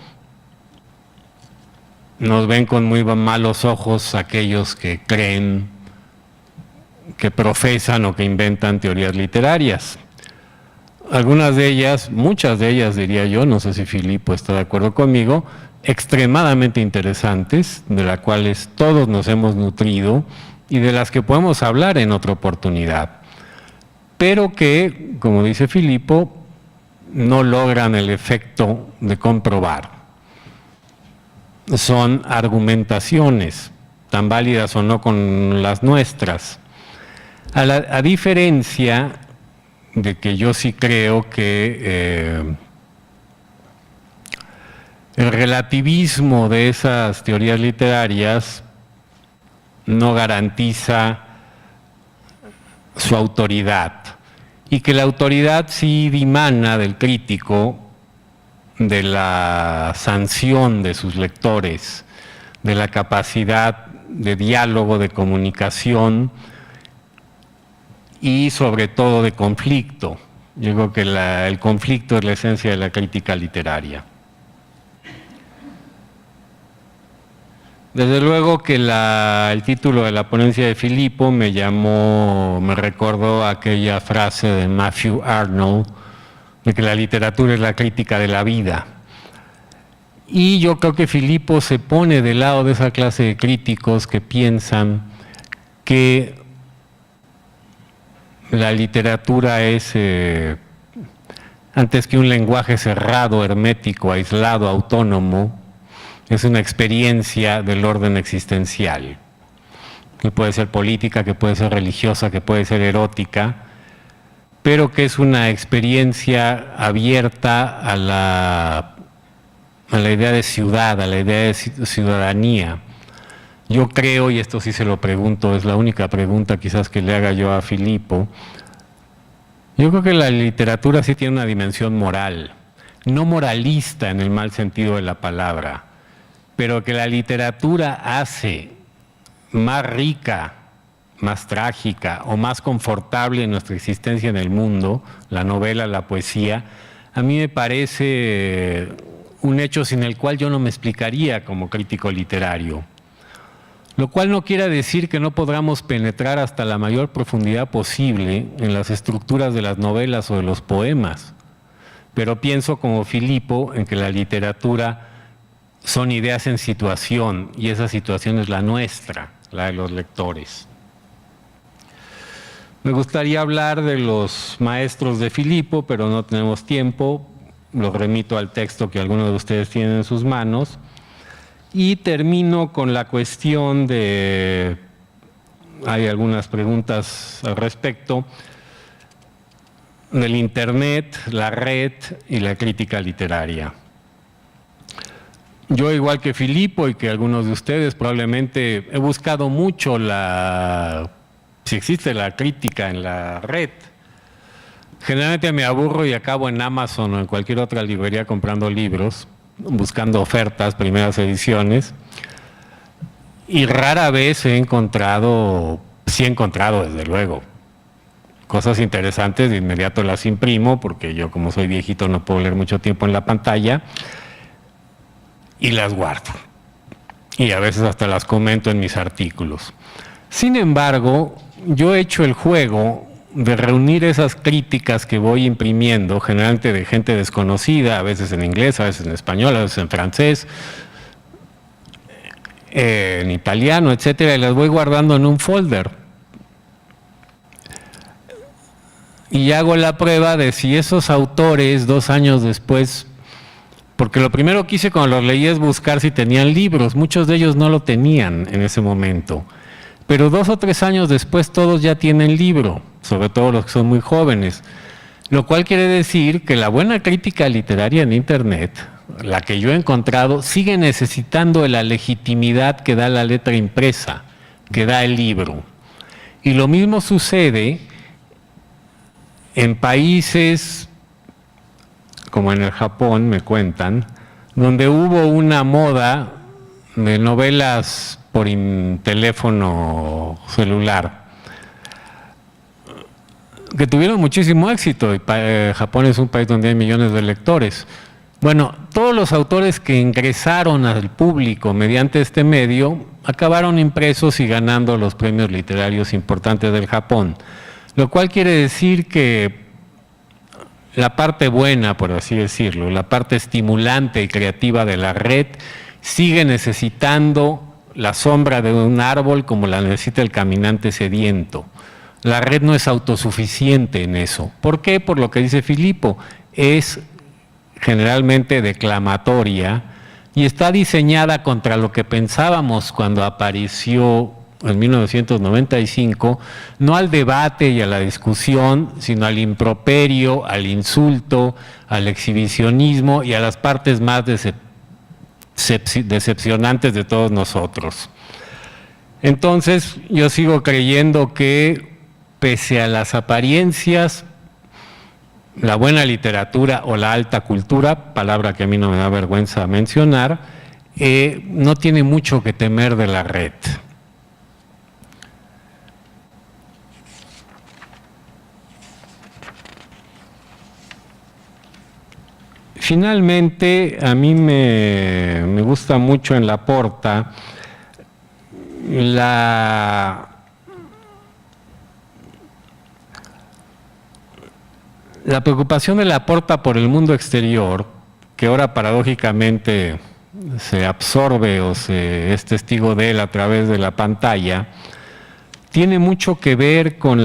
nos ven con muy malos ojos aquellos que creen, que profesan o que inventan teorías literarias. Algunas de ellas, muchas de ellas diría yo, no sé si Filippo está de acuerdo conmigo, extremadamente interesantes, de las cuales todos nos hemos nutrido y de las que podemos hablar en otra oportunidad, pero que, como dice Filippo, no logran el efecto de comprobar. Son argumentaciones, tan válidas o no con las nuestras, a diferencia de que yo sí creo que el relativismo de esas teorías literarias no garantiza su autoridad, y que la autoridad sí dimana del crítico, de la sanción de sus lectores, de la capacidad de diálogo, de comunicación y sobre todo de conflicto. Yo creo que el conflicto es la esencia de la crítica literaria. Desde luego que el título de la ponencia de Filippo me recordó aquella frase de Matthew Arnold, de que la literatura es la crítica de la vida. Y yo creo que Filippo se pone del lado de esa clase de críticos que piensan que la literatura es, antes que un lenguaje cerrado, hermético, aislado, autónomo, es una experiencia del orden existencial, que puede ser política, que puede ser religiosa, que puede ser erótica, pero que es una experiencia abierta a la idea de ciudad, a la idea de ciudadanía. Yo creo, y esto sí se lo pregunto, es la única pregunta quizás que le haga yo a Filippo, yo creo que la literatura sí tiene una dimensión moral, no moralista en el mal sentido de la palabra, pero que la literatura hace más rica, más trágica o más confortable en nuestra existencia en el mundo, la novela, la poesía, a mí me parece un hecho sin el cual yo no me explicaría como crítico literario. Lo cual no quiere decir que no podamos penetrar hasta la mayor profundidad posible en las estructuras de las novelas o de los poemas. Pero pienso como Filippo en que la literatura son ideas en situación y esa situación es la nuestra, la de los lectores. Me gustaría hablar de los maestros de Filippo, pero no tenemos tiempo. Los remito al texto que algunos de ustedes tienen en sus manos. Y termino con la cuestión de, hay algunas preguntas al respecto, del Internet, la red y la crítica literaria. Yo, igual que Filippo y que algunos de ustedes, probablemente he buscado mucho si existe la crítica en la red. Generalmente me aburro y acabo en Amazon o en cualquier otra librería comprando libros, buscando ofertas, primeras ediciones, y rara vez he encontrado, sí he encontrado desde luego, cosas interesantes, de inmediato las imprimo, porque yo como soy viejito no puedo leer mucho tiempo en la pantalla, y las guardo. Y a veces hasta las comento en mis artículos. Sin embargo, yo he hecho el juego de reunir esas críticas que voy imprimiendo, generalmente de gente desconocida, a veces en inglés, a veces en español, a veces en francés, en italiano, etcétera, y las voy guardando en un folder. Y hago la prueba de si esos autores 2 años después, porque lo primero que hice cuando los leí es buscar si tenían libros, muchos de ellos no lo tenían en ese momento, pero 2 o 3 años después todos ya tienen libro, sobre todo los que son muy jóvenes, lo cual quiere decir que la buena crítica literaria en Internet, la que yo he encontrado, sigue necesitando de la legitimidad que da la letra impresa, que da el libro. Y lo mismo sucede en países como en el Japón, me cuentan, donde hubo una moda de novelas por teléfono celular, que tuvieron muchísimo éxito. Japón es un país donde hay millones de lectores. Bueno, todos los autores que ingresaron al público mediante este medio acabaron impresos y ganando los premios literarios importantes del Japón, lo cual quiere decir que la parte buena, por así decirlo, la parte estimulante y creativa de la red sigue necesitando la sombra de un árbol como la necesita el caminante sediento. La red no es autosuficiente en eso. ¿Por qué? Por lo que dice Filippo, es generalmente declamatoria y está diseñada contra lo que pensábamos cuando apareció en 1995, no al debate y a la discusión, sino al improperio, al insulto, al exhibicionismo y a las partes más decepcionantes de todos nosotros. Entonces, yo sigo creyendo que, pese a las apariencias, la buena literatura o la alta cultura, palabra que a mí no me da vergüenza mencionar, no tiene mucho que temer de la red. Finalmente, a mí me gusta mucho en Laporta la preocupación de Laporta por el mundo exterior, que ahora paradójicamente se absorbe o es testigo de él a través de la pantalla, tiene mucho que ver con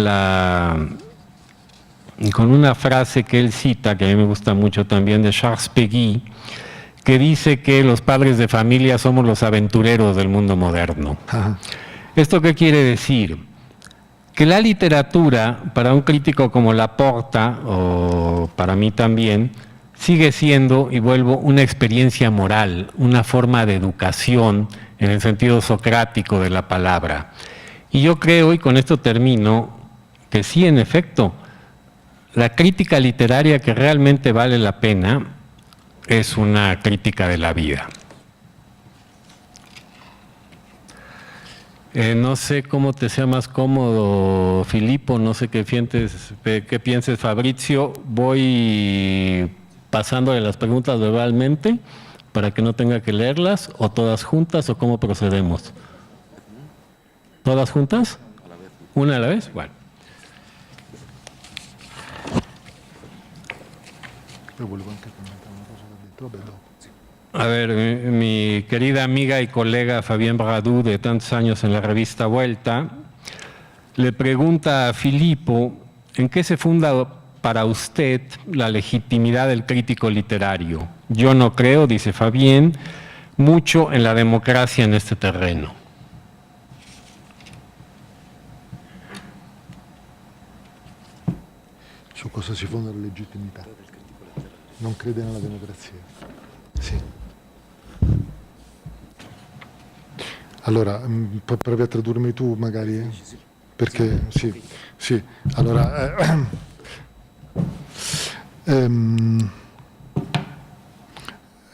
una frase que él cita, que a mí me gusta mucho también, de Charles Péguy, que dice que los padres de familia somos los aventureros del mundo moderno. Ajá. ¿Esto qué quiere decir? que la literatura, para un crítico como Laporta, o para mí también, sigue siendo, y vuelvo, una experiencia moral, una forma de educación en el sentido socrático de la palabra. Y yo creo, y con esto termino, que sí, en efecto, la crítica literaria que realmente vale la pena es una crítica de la vida. No sé cómo te sea más cómodo, Filippo, no sé qué pienses, Fabrizio. Voy pasándole las preguntas verbalmente para que no tenga que leerlas, o todas juntas, o cómo procedemos. ¿Todas juntas? ¿Una a la vez? Bueno. A ver, mi querida amiga y colega Fabienne Bradou, de tantos años en la revista Vuelta, le pregunta a Filippo, ¿en qué se funda para usted la legitimidad del crítico literario? Yo no creo, dice Fabienne, mucho en la democracia en este terreno. Su cosa si fonda la legittimità? Non crede nella democrazia. Sì. Allora, provi a tradurmi tu magari? Perché sì, sì. Allora,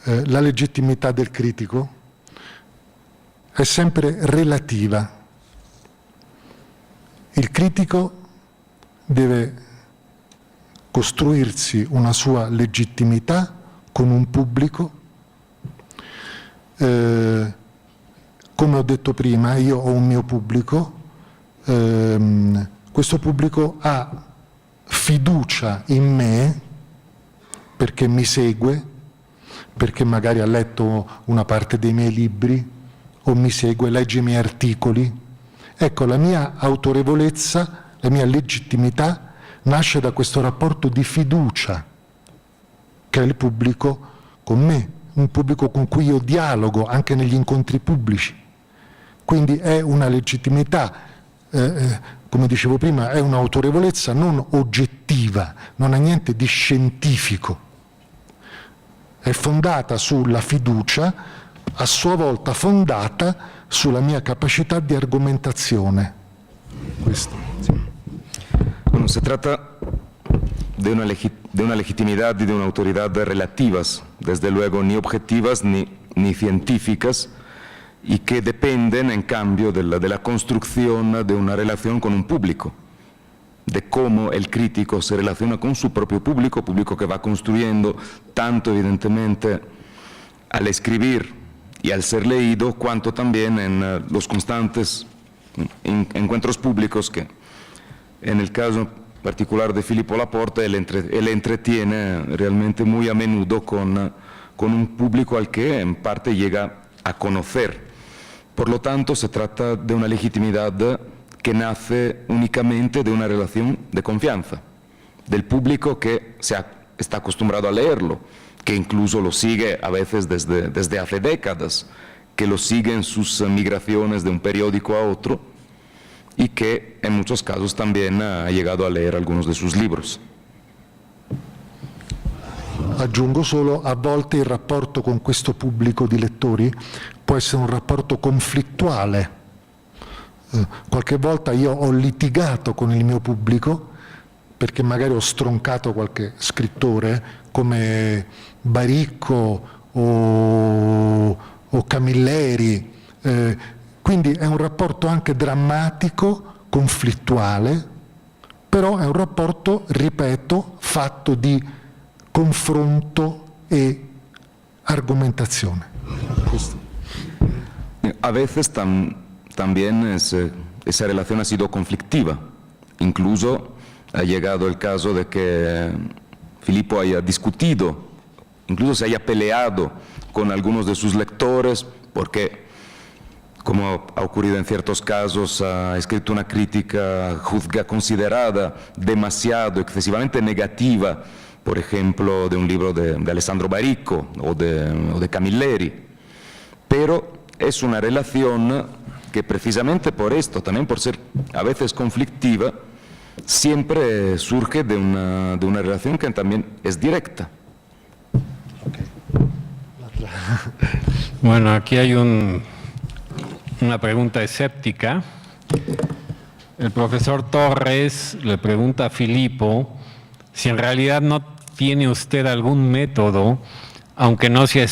la legittimità del critico è sempre relativa. Il critico deve costruirsi una sua legittimità con un pubblico. Come ho detto prima, io ho un mio pubblico, questo pubblico ha fiducia in me perché mi segue, perché magari ha letto una parte dei miei libri o mi segue, legge i miei articoli. Ecco, la mia autorevolezza, la mia legittimità nasce da questo rapporto di fiducia che ha il pubblico con me, un pubblico con cui io dialogo anche negli incontri pubblici. Quindi è una legittimità, come dicevo prima, è un'autorevolezza non oggettiva, non ha niente di scientifico. È fondata sulla fiducia, a sua volta fondata sulla mia capacità di argomentazione. Questo. Sì. Bueno, se trata de una legitimidad y de una autoridad relativas, desde luego ni objetivas ni científicas, y que dependen, en cambio, de la construcción de una relación con un público, de cómo el crítico se relaciona con su propio público que va construyendo tanto, evidentemente, al escribir y al ser leído, cuanto también en los constantes encuentros públicos que, en el caso particular de Filippo Laporta, él entretiene realmente muy a menudo con un público al que en parte llega a conocer. Por lo tanto, se trata de una legitimidad que nace únicamente de una relación de confianza, del público que está acostumbrado a leerlo, que incluso lo sigue a veces desde hace décadas, que lo sigue en sus migraciones de un periódico a otro, y che in muchos casos también ha llegado a leer algunos de sus libros. Aggiungo solo, a volte il rapporto con questo pubblico di lettori può essere un rapporto conflittuale. Qualche volta io ho litigato con il mio pubblico perché magari ho stroncato qualche scrittore come Baricco o Camilleri, quindi è un rapporto anche drammatico, conflittuale, però è un rapporto, ripeto, fatto di confronto e argomentazione. A veces también esa relación ha sido conflictiva. Incluso ha llegado el caso de que Filippo haya discutido, incluso se haya peleado con algunos de sus lectores, porque, como ha ocurrido en ciertos casos, ha escrito una crítica considerada demasiado, excesivamente negativa, por ejemplo, de un libro de Alessandro Baricco o de Camilleri. Pero es una relación que precisamente por esto, también por ser a veces conflictiva, siempre surge de una relación que también es directa. Bueno, aquí hay una pregunta escéptica. El profesor Torres le pregunta a Filippo si en realidad no tiene usted algún método, aunque no sea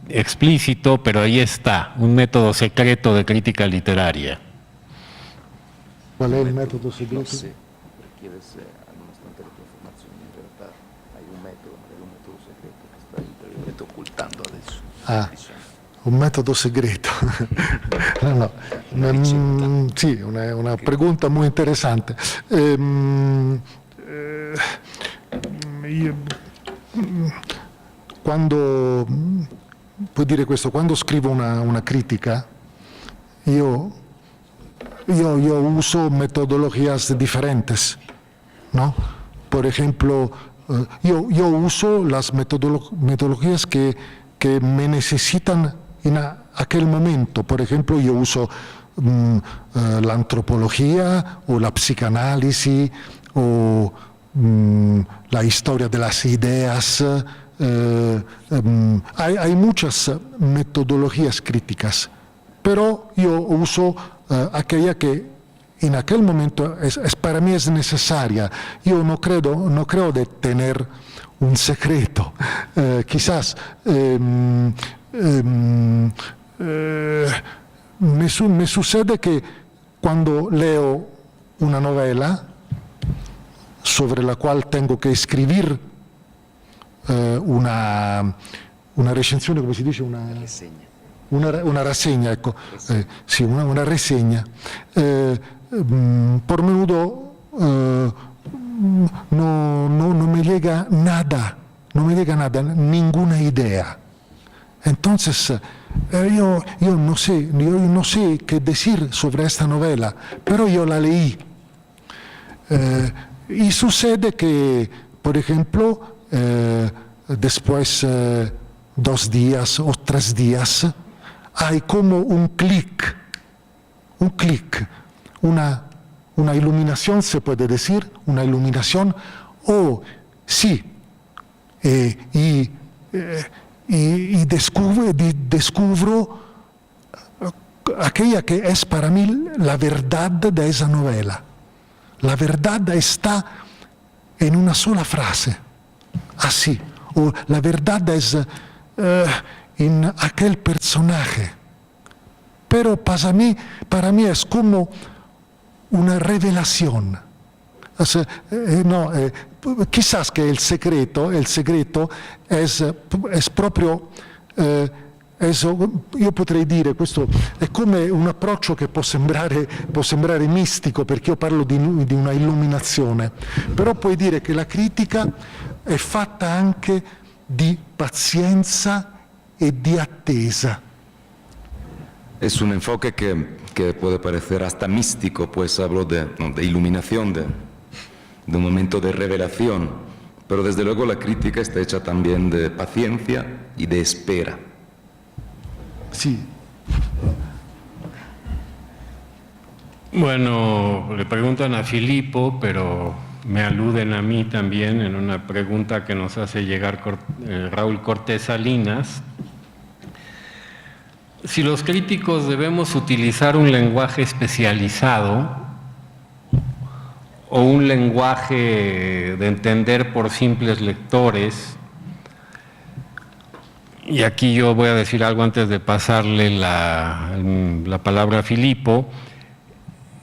explícito, pero ahí está, un método secreto de crítica literaria. Qual è il metodo segreto? Perché nonostante le tue informazioni in realtà hai un metodo, ma è un metodo segreto che stai praticamente occultando adesso. Ah, un metodo segreto. No. Sì, una pregunta muy interesante. Quando, puoi dire questo, quando scrivo una critica, io uso metodologías diferentes, ¿no? Por ejemplo, yo uso las metodologías que me necesitan en aquel momento. Por ejemplo, yo uso la antropología o la psicanálisis o la historia de las ideas. Hay muchas metodologías críticas, pero yo uso aquella que en aquel momento para mí es necesaria. Yo no creo de tener un secreto. Quizás me sucede que cuando leo una novela sobre la cual tengo que escribir una recensione, come si dice? Una rassegna, ecco, sì, una rassegna. Por menudo no me llega nada, ninguna idea. Entonces, yo no sé qué decir sobre esta novela, pero yo la leí. Y sucede que, por ejemplo, después 2 días o 3 días, hay como un clic, una iluminación, se puede decir, una iluminación, sí, y descubro aquella que es para mí la verdad de esa novela. La verdad está en una sola frase, así, o la verdad es en aquel personaje. Pero para mí es como una revelación. O sea, quizás que el secreto es proprio io potrei dire, questo è come un approccio che può sembrare mistico, perché io parlo di una illuminazione, però puoi dire che la critica è fatta anche di pazienza e di attesa. Es un enfoque que puede parecer hasta místico, pues hablo de iluminación, de un momento de revelación, pero desde luego la crítica está hecha también de paciencia y de espera. Sí. Bueno, le preguntan a Filippo, pero me aluden a mí también en una pregunta que nos hace llegar Raúl Cortés Salinas. Si los críticos debemos utilizar un lenguaje especializado o un lenguaje de entender por simples lectores, y aquí yo voy a decir algo antes de pasarle la palabra a Filippo.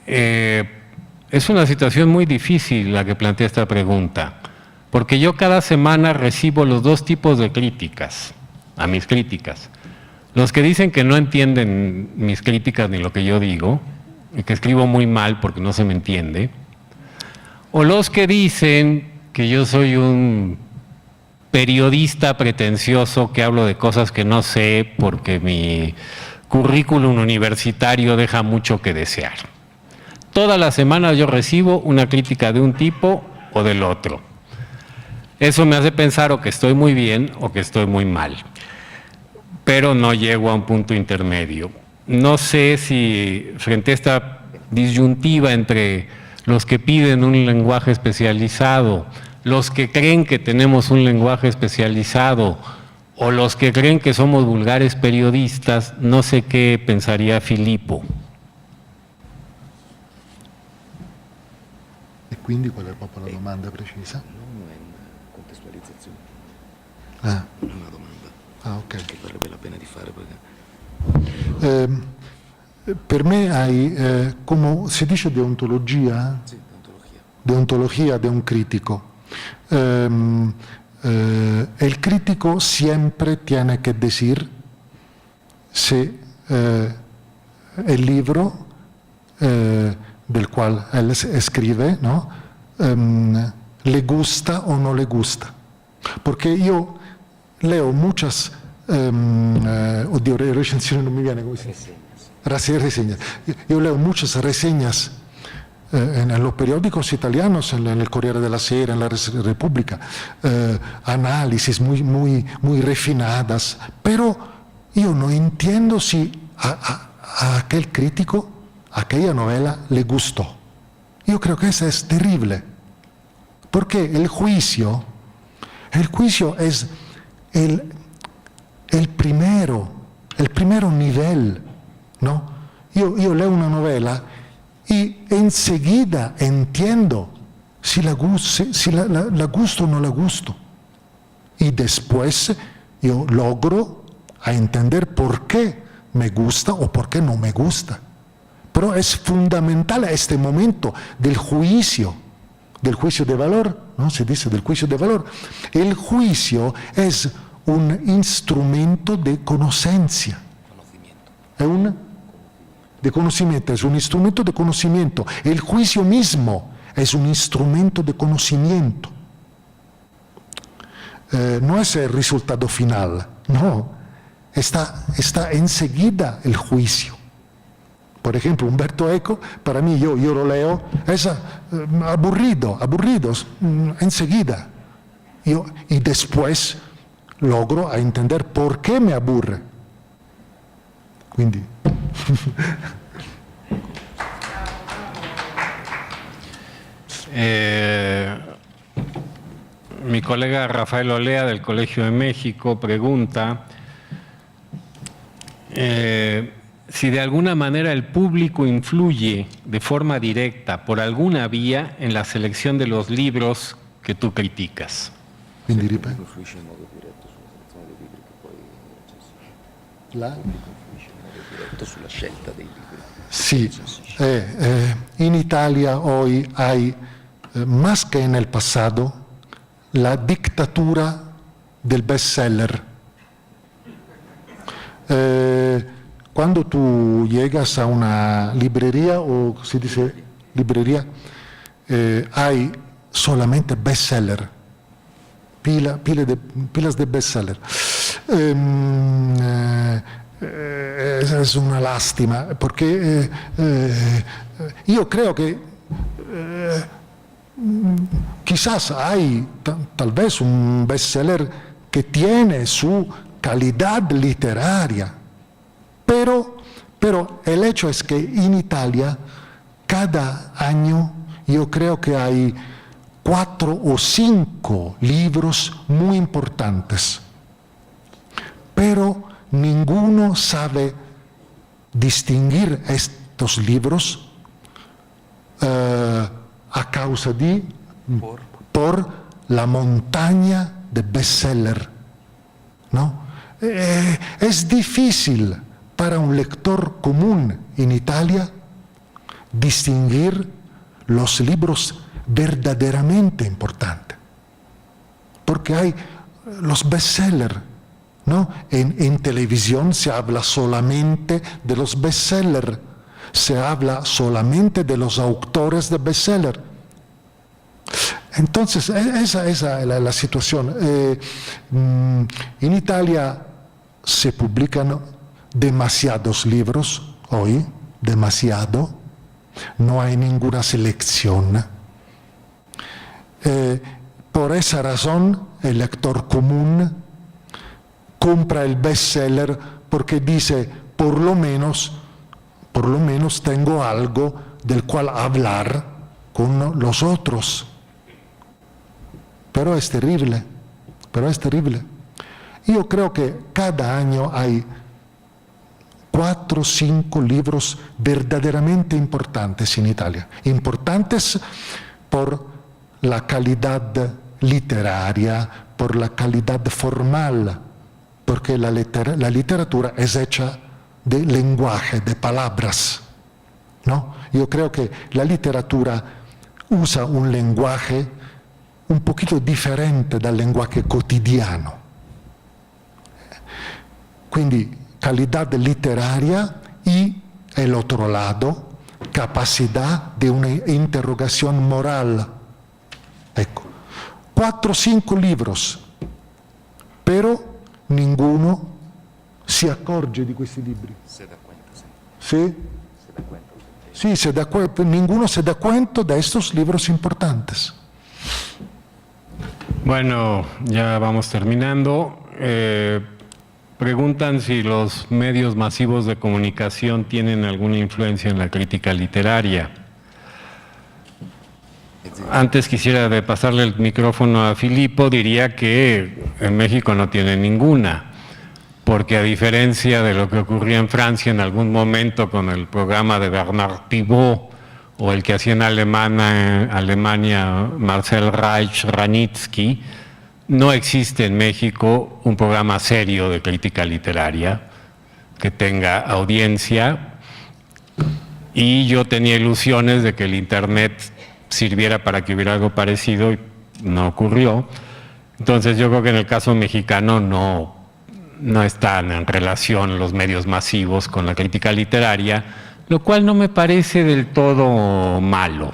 Es una situación muy difícil la que plantea esta pregunta, porque yo cada semana recibo los 2 tipos de críticas, a mis críticas. Los que dicen que no entienden mis críticas ni lo que yo digo, y que escribo muy mal porque no se me entiende, o los que dicen que yo soy un periodista pretencioso que hablo de cosas que no sé porque mi currículum universitario deja mucho que desear. Todas las semanas yo recibo una crítica de un tipo o del otro. Eso me hace pensar o que estoy muy bien o que estoy muy mal, pero no llego a un punto intermedio. no sé si frente a esta disyuntiva entre los que piden un lenguaje especializado, los que creen que tenemos un lenguaje especializado o los que creen que somos vulgares periodistas, no sé qué pensaría Filippo. E quindi qual è proprio la domanda precisa? Non è una contestualizzazione, Ah, è una domanda ok. che varrebbe la pena di fare perché... Per me hai, come si dice, deontologia? Sì, deontologia. Deontología de un crítico. El crítico siempre tiene que decir si el libro del cual él escribe, ¿no? Le gusta o no le gusta. Porque yo leo muchas, oddio, recensiones no me viene, ¿cómo se dice? Reseñas. Yo leo muchas reseñas en los periódicos italianos, en el Corriere della Sera, en la República, análisis muy refinadas, pero yo no entiendo si a aquel crítico, aquella novela le gustó. Yo creo que eso es terrible, porque el juicio es el primero nivel, ¿no? Yo leo una novela y enseguida entiendo si la gusto o no la gusto. Y después yo logro a entender por qué me gusta o por qué no me gusta. Pero es fundamental este momento del juicio de valor, ¿no? Se dice del juicio de valor. El juicio es un instrumento de conocencia. Es un instrumento de conocimiento. El juicio mismo es un instrumento de conocimiento. No es el resultado final, no. Está enseguida el juicio. Por ejemplo, Umberto Eco, para mí, yo lo leo, es aburrido, enseguida. Y después logro a entender por qué me aburre. Quindi... Mi colega Rafael Olea del Colegio de México pregunta si de alguna manera el público influye de forma directa por alguna vía en la selección de los libros que tú criticas. Quindi ripeto. Influisce in modo diretto sulla selezione dei libri che poi recensisci. La? Influisce in modo diretto sulla scelta dei libri. Sí, en Italia hoy hay, más que en el pasado, la dictadura del bestseller. Cuando tú llegas a una librería, o se dice librería, hay solamente bestseller, pilas de bestseller. Es una lástima, porque yo creo que quizás hay tal vez un bestseller que tiene su calidad literaria, pero el hecho es que en Italia cada año yo creo que hay 4 o 5 libros muy importantes, pero ninguno sabe distinguir estos libros a causa por la montaña de bestseller, ¿no? Es difícil para un lector común en Italia distinguir los libros verdaderamente importantes, porque hay los bestsellers, ¿no? En televisión se habla solamente de los bestsellers, se habla solamente de los autores de bestsellers. Entonces, esa es la situación. En Italia se publican demasiados libros hoy, demasiado, no hay ninguna selección. Por esa razón, el lector común compra el bestseller porque dice, por lo menos tengo algo del cual hablar con los otros. Pero es terrible. Yo creo que cada año hay 4 o 5 libros verdaderamente importantes en Italia. Importantes por la calidad literaria, por la calidad formal, porque la literatura es hecha de lenguaje, de palabras, ¿no? Yo creo que la literatura usa un lenguaje un poquito differente dal linguaggio quotidiano. Quindi calidad literaria y el otro lado, capacidad de una interrogación moral. Ecco, 4 o 5 libros, pero ninguno si accorge di questi libri. Se da cuenta, sí. ¿Sí? Se da cuenta. Sí, ninguno se da cuenta de estos libros importantes. Bueno, ya vamos terminando. Preguntan si los medios masivos de comunicación tienen alguna influencia en la crítica literaria. Antes quisiera de pasarle el micrófono a Filippo, diría que en México no tiene ninguna, porque a diferencia de lo que ocurría en Francia en algún momento con el programa de Bernard Pivot, o el que hacía en Alemania Marcel Reich-Ranitzky, no existe en México un programa serio de crítica literaria que tenga audiencia, y yo tenía ilusiones de que el Internet sirviera para que hubiera algo parecido y no ocurrió. Entonces yo creo que en el caso mexicano no están en relación los medios masivos con la crítica literaria, lo cual no me parece del todo malo.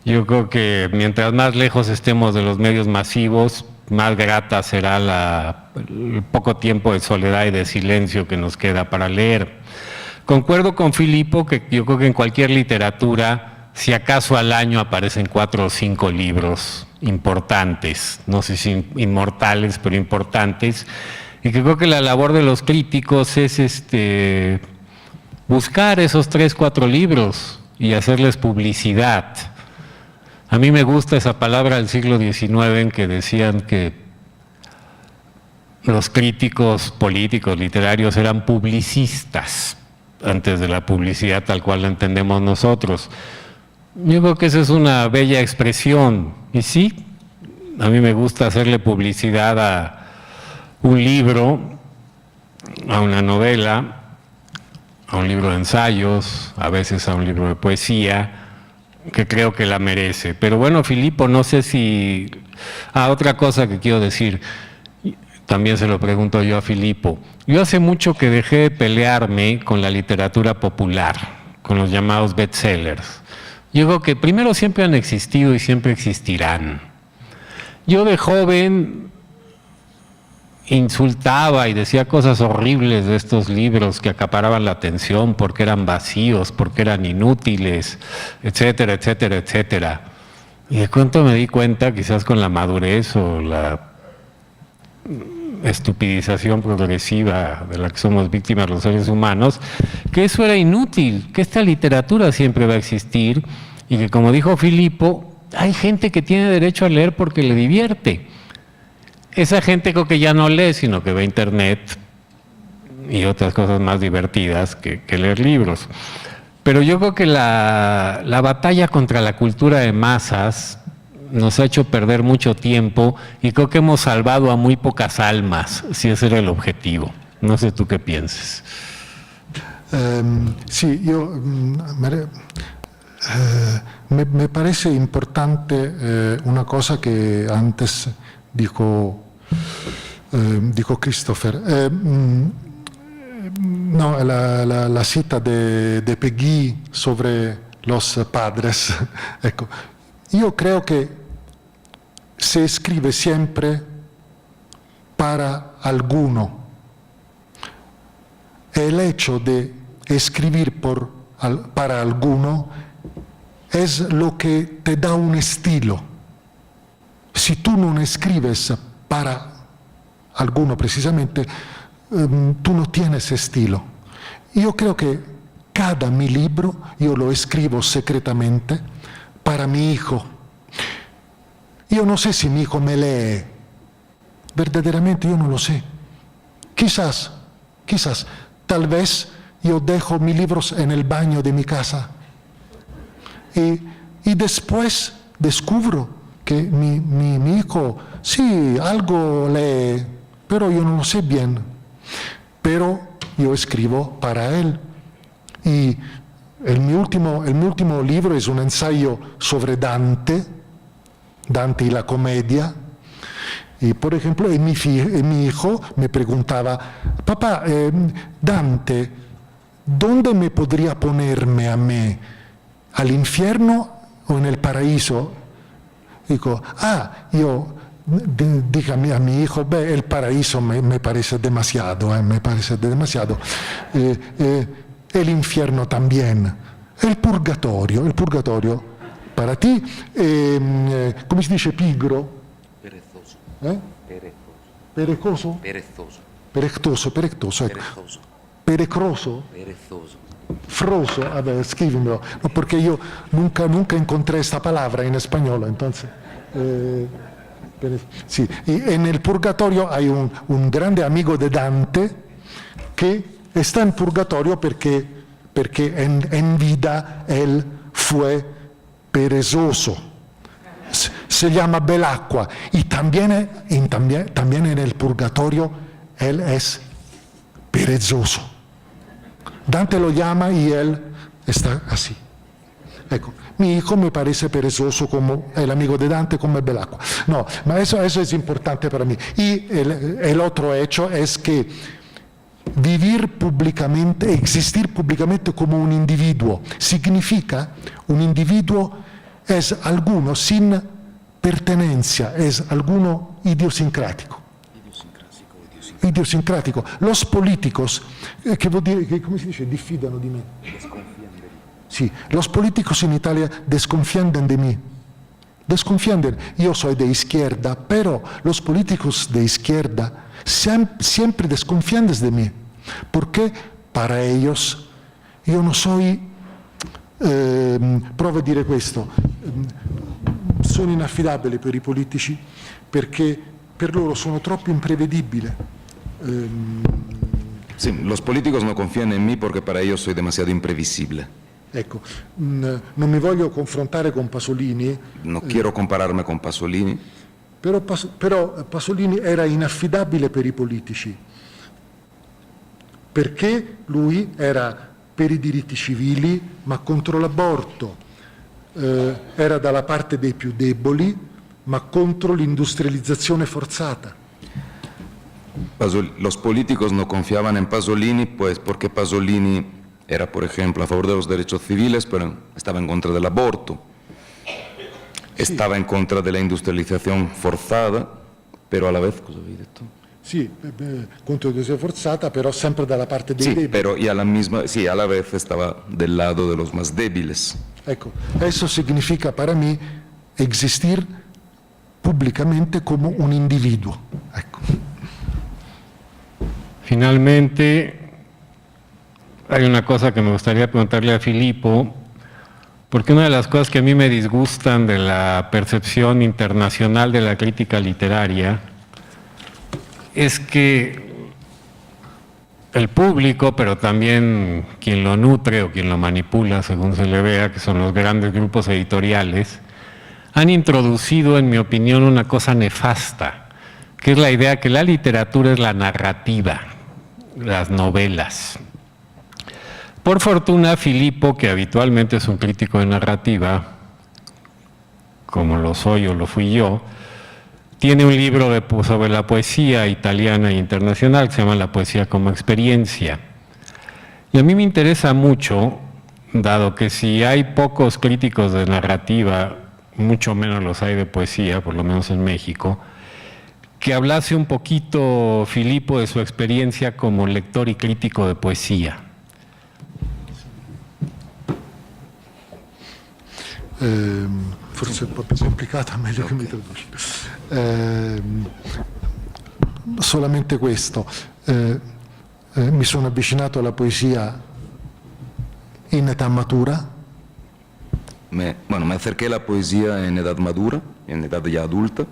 Yo creo que mientras más lejos estemos de los medios masivos, más grata será el poco tiempo de soledad y de silencio que nos queda para leer. Concuerdo con Filippo que yo creo que en cualquier literatura, si acaso al año aparecen 4 o 5 libros importantes, no sé si inmortales, pero importantes, y que creo que la labor de los críticos es buscar esos 3 o 4 libros y hacerles publicidad. A mí me gusta esa palabra del siglo XIX en que decían que los críticos políticos, literarios, eran publicistas antes de la publicidad tal cual la entendemos nosotros. Yo creo que esa es una bella expresión. Y sí, a mí me gusta hacerle publicidad a un libro, a una novela, a un libro de ensayos, a veces a un libro de poesía, que creo que la merece. Pero bueno, Filippo, no sé si... otra cosa que quiero decir, también se lo pregunto yo a Filippo. Yo hace mucho que dejé de pelearme con la literatura popular, con los llamados bestsellers. Yo creo que primero siempre han existido y siempre existirán. Yo de joven insultaba y decía cosas horribles de estos libros que acaparaban la atención porque eran vacíos, porque eran inútiles, etcétera, etcétera, etcétera. Y de pronto me di cuenta, quizás con la madurez o la estupidización progresiva de la que somos víctimas los seres humanos, que eso era inútil, que esta literatura siempre va a existir y que, como dijo Filippo, hay gente que tiene derecho a leer porque le divierte. Esa gente creo que ya no lee, sino que ve internet y otras cosas más divertidas que leer libros. Pero yo creo que la batalla contra la cultura de masas nos ha hecho perder mucho tiempo y creo que hemos salvado a muy pocas almas, si ese era el objetivo. No sé tú qué pienses. Sí, me parece importante una cosa que antes dijo Christopher. No, la cita de Peggy sobre los padres. Ecco, yo creo que se escribe siempre para alguno. El hecho de escribir para alguno es lo que te da un estilo. Si tú no escribes para alguno precisamente, tú no tienes estilo. Io credo che cada mi libro io lo escribo secretamente para mi hijo. Io non sé si mi hijo me lee, verdaderamente io non lo sé. Quizás, tal vez yo dejo mis libros en el baño de mi casa y después descubro que mi hijo, sí, algo lee, pero yo no lo sé bien. Pero yo escribo para él. Y mi último libro es un ensayo sobre Dante y la comedia. Y por ejemplo, mi hijo me preguntaba, papá, Dante, ¿dónde me podría ponerme a mí? ¿Al infierno o en el paraíso? Digo, yo dije a mi hijo, el paraíso me parece demasiado, el infierno también, el purgatorio para ti, come si dice pigro? Perezoso. Perezoso, ecco. Perecroso. Froso, a ver, escríbemelo, no, porque yo nunca encontré esta palabra en español, entonces. Sí, y en el purgatorio hay un grande amigo de Dante que está en purgatorio porque en vida él fue perezoso. Se llama Belacqua y también en el purgatorio él es perezoso. Dante lo llama y él está así. Ecco, mi hijo me parece perezoso como el amigo de Dante, como el Belacqua. No, ma eso es importante para mí. Y el otro hecho es que vivir públicamente, existir públicamente como un individuo, significa un individuo es alguno sin pertenencia, es alguno idiosincrático. Los políticos, che vuol dire, come si dice, diffidano di me. Sí, los políticos en Italia desconfiandan de mí. Desconfiandan. Yo soy de izquierda, pero los políticos de izquierda siempre desconfian de mí. Porque para ellos io non soy, provo a dire questo, sono inaffidabile per i politici perché per loro sono troppo imprevedibile. Sí, los políticos no confían en mí porque para ellos soy demasiado imprevisible. Ecco, non mi voglio confrontare con Pasolini. No quiero compararme con Pasolini. Però Pasolini era inaffidabile per i politici, perché lui era per i diritti civili ma contro l'aborto, era dalla parte dei più deboli ma contro l'industrializzazione forzata. Los políticos no confiaban en Pasolini, pues porque Pasolini era, por ejemplo, a favor de los derechos civiles, pero estaba en contra del aborto. Estaba en contra de la industrialización forzada, pero a la vez, cosa avevi detto? Sì, contro l'industrializzazione forzata, però sempre dalla parte dei sí, deboli. Pero y a la vez estaba del lado de los más débiles. Ecco, eso significa para mí existir públicamente como un individuo. Ecco. Finalmente, hay una cosa que me gustaría preguntarle a Filippo, porque una de las cosas que a mí me disgustan de la percepción internacional de la crítica literaria es que el público, pero también quien lo nutre o quien lo manipula, según se le vea, que son los grandes grupos editoriales, han introducido, en mi opinión, una cosa nefasta, que es la idea que la literatura es la narrativa, las novelas. Por fortuna, Filippo, que habitualmente es un crítico de narrativa, como lo soy o lo fui yo, tiene un libro sobre la poesía italiana e internacional que se llama La poesía como experiencia. Y a mí me interesa mucho, dado que si hay pocos críticos de narrativa, mucho menos los hay de poesía, por lo menos en México, que hablase un poquito, Filippo, de su experiencia como lector y crítico de poesía. Forse è un po' più complicata, meglio che mi traduci. Solamente questo. mi sono avvicinato alla poesia in età matura. Me acerqué a la poesía en edad madura, en edad ya adulta,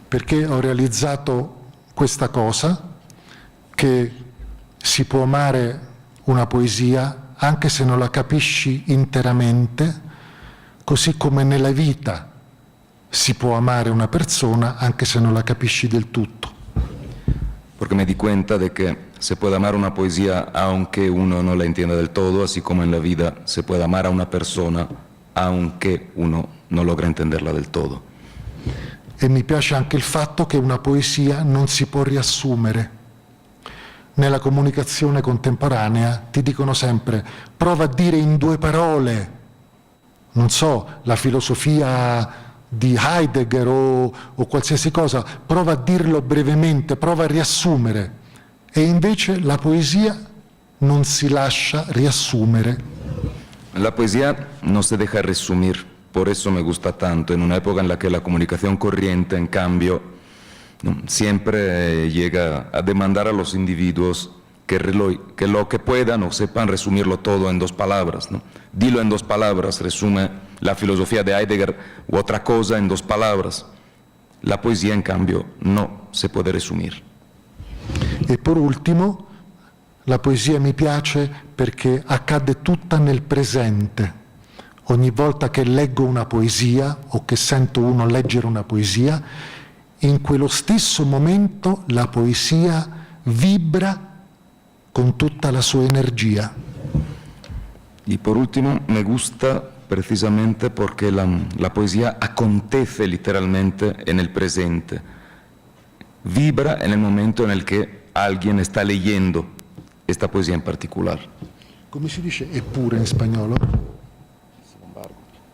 Perché ho realizzato questa cosa, che si può amare una poesia anche se non la capisci interamente, così come nella vita si può amare una persona anche se non la capisci del tutto. porque me di cuenta de que se puede amar una poesía aunque uno no la entienda del todo, así como en la vida se puede amar a una persona aunque uno no logra entenderla del todo. E mi piace anche il fatto che una poesia non si può riassumere. Nella comunicazione contemporanea ti dicono sempre prova a dire in 2 parole, non so, la filosofia di Heidegger o qualsiasi cosa, prova a dirlo brevemente, prova a riassumere. E invece la poesia non si lascia riassumere. La poesía no se deja resumir, por eso me gusta tanto, en una época en la que la comunicación corriente, en cambio, ¿no?, siempre llega a demandar a los individuos que lo que puedan o sepan resumirlo todo en 2 palabras, ¿no? Dilo en 2 palabras, resume la filosofía de Heidegger u otra cosa en 2 palabras. La poesía, en cambio, no se puede resumir. E per ultimo, la poesia mi piace perché accade tutta nel presente. Ogni volta che leggo una poesia o che sento uno leggere una poesia, in quello stesso momento la poesia vibra con tutta la sua energia. Y por último, me gusta precisamente porque la poesía acontece literalmente en el presente. Vibra en el momento en el que alguien está leyendo esta poesía en particular. Come si dice eppure in spagnolo?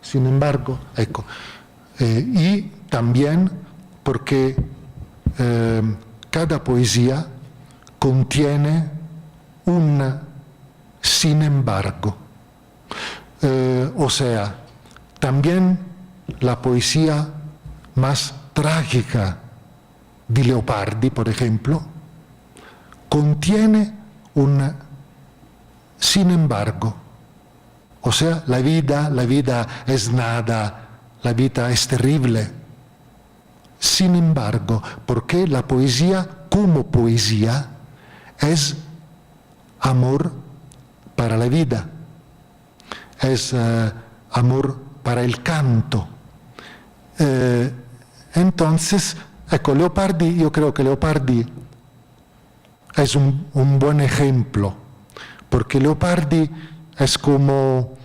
Sin embargo, ecco. Y también porque cada poesía contiene un sin embargo. O sea, también la poesía más trágica di Leopardi, por ejemplo, contiene un sin embargo. O sea, la vida es nada, la vida es terrible. Sin embargo, porque la poesía como poesía es amor para la vida, es amor para el canto. Entonces, ecco, Leopardi, yo creo que Leopardi es un buen ejemplo, porque Leopardi es como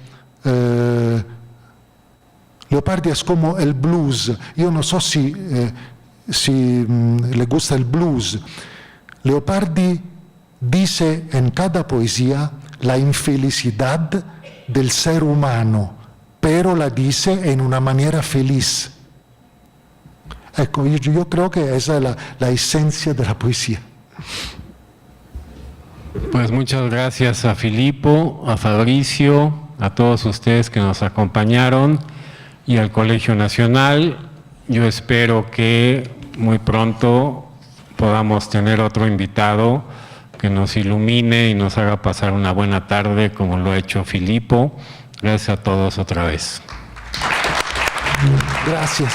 el blues. Yo no sé si le gusta el blues. Leopardi dice en cada poesía la infelicidad del ser humano, pero la dice en una manera feliz. Ecco, yo creo que esa es la esencia de la poesía. Pues muchas gracias a Filippo, a Fabrizio, a todos ustedes que nos acompañaron y al Colegio Nacional. Yo espero que muy pronto podamos tener otro invitado que nos ilumine y nos haga pasar una buena tarde como lo ha hecho Filippo. Gracias a todos otra vez. Gracias.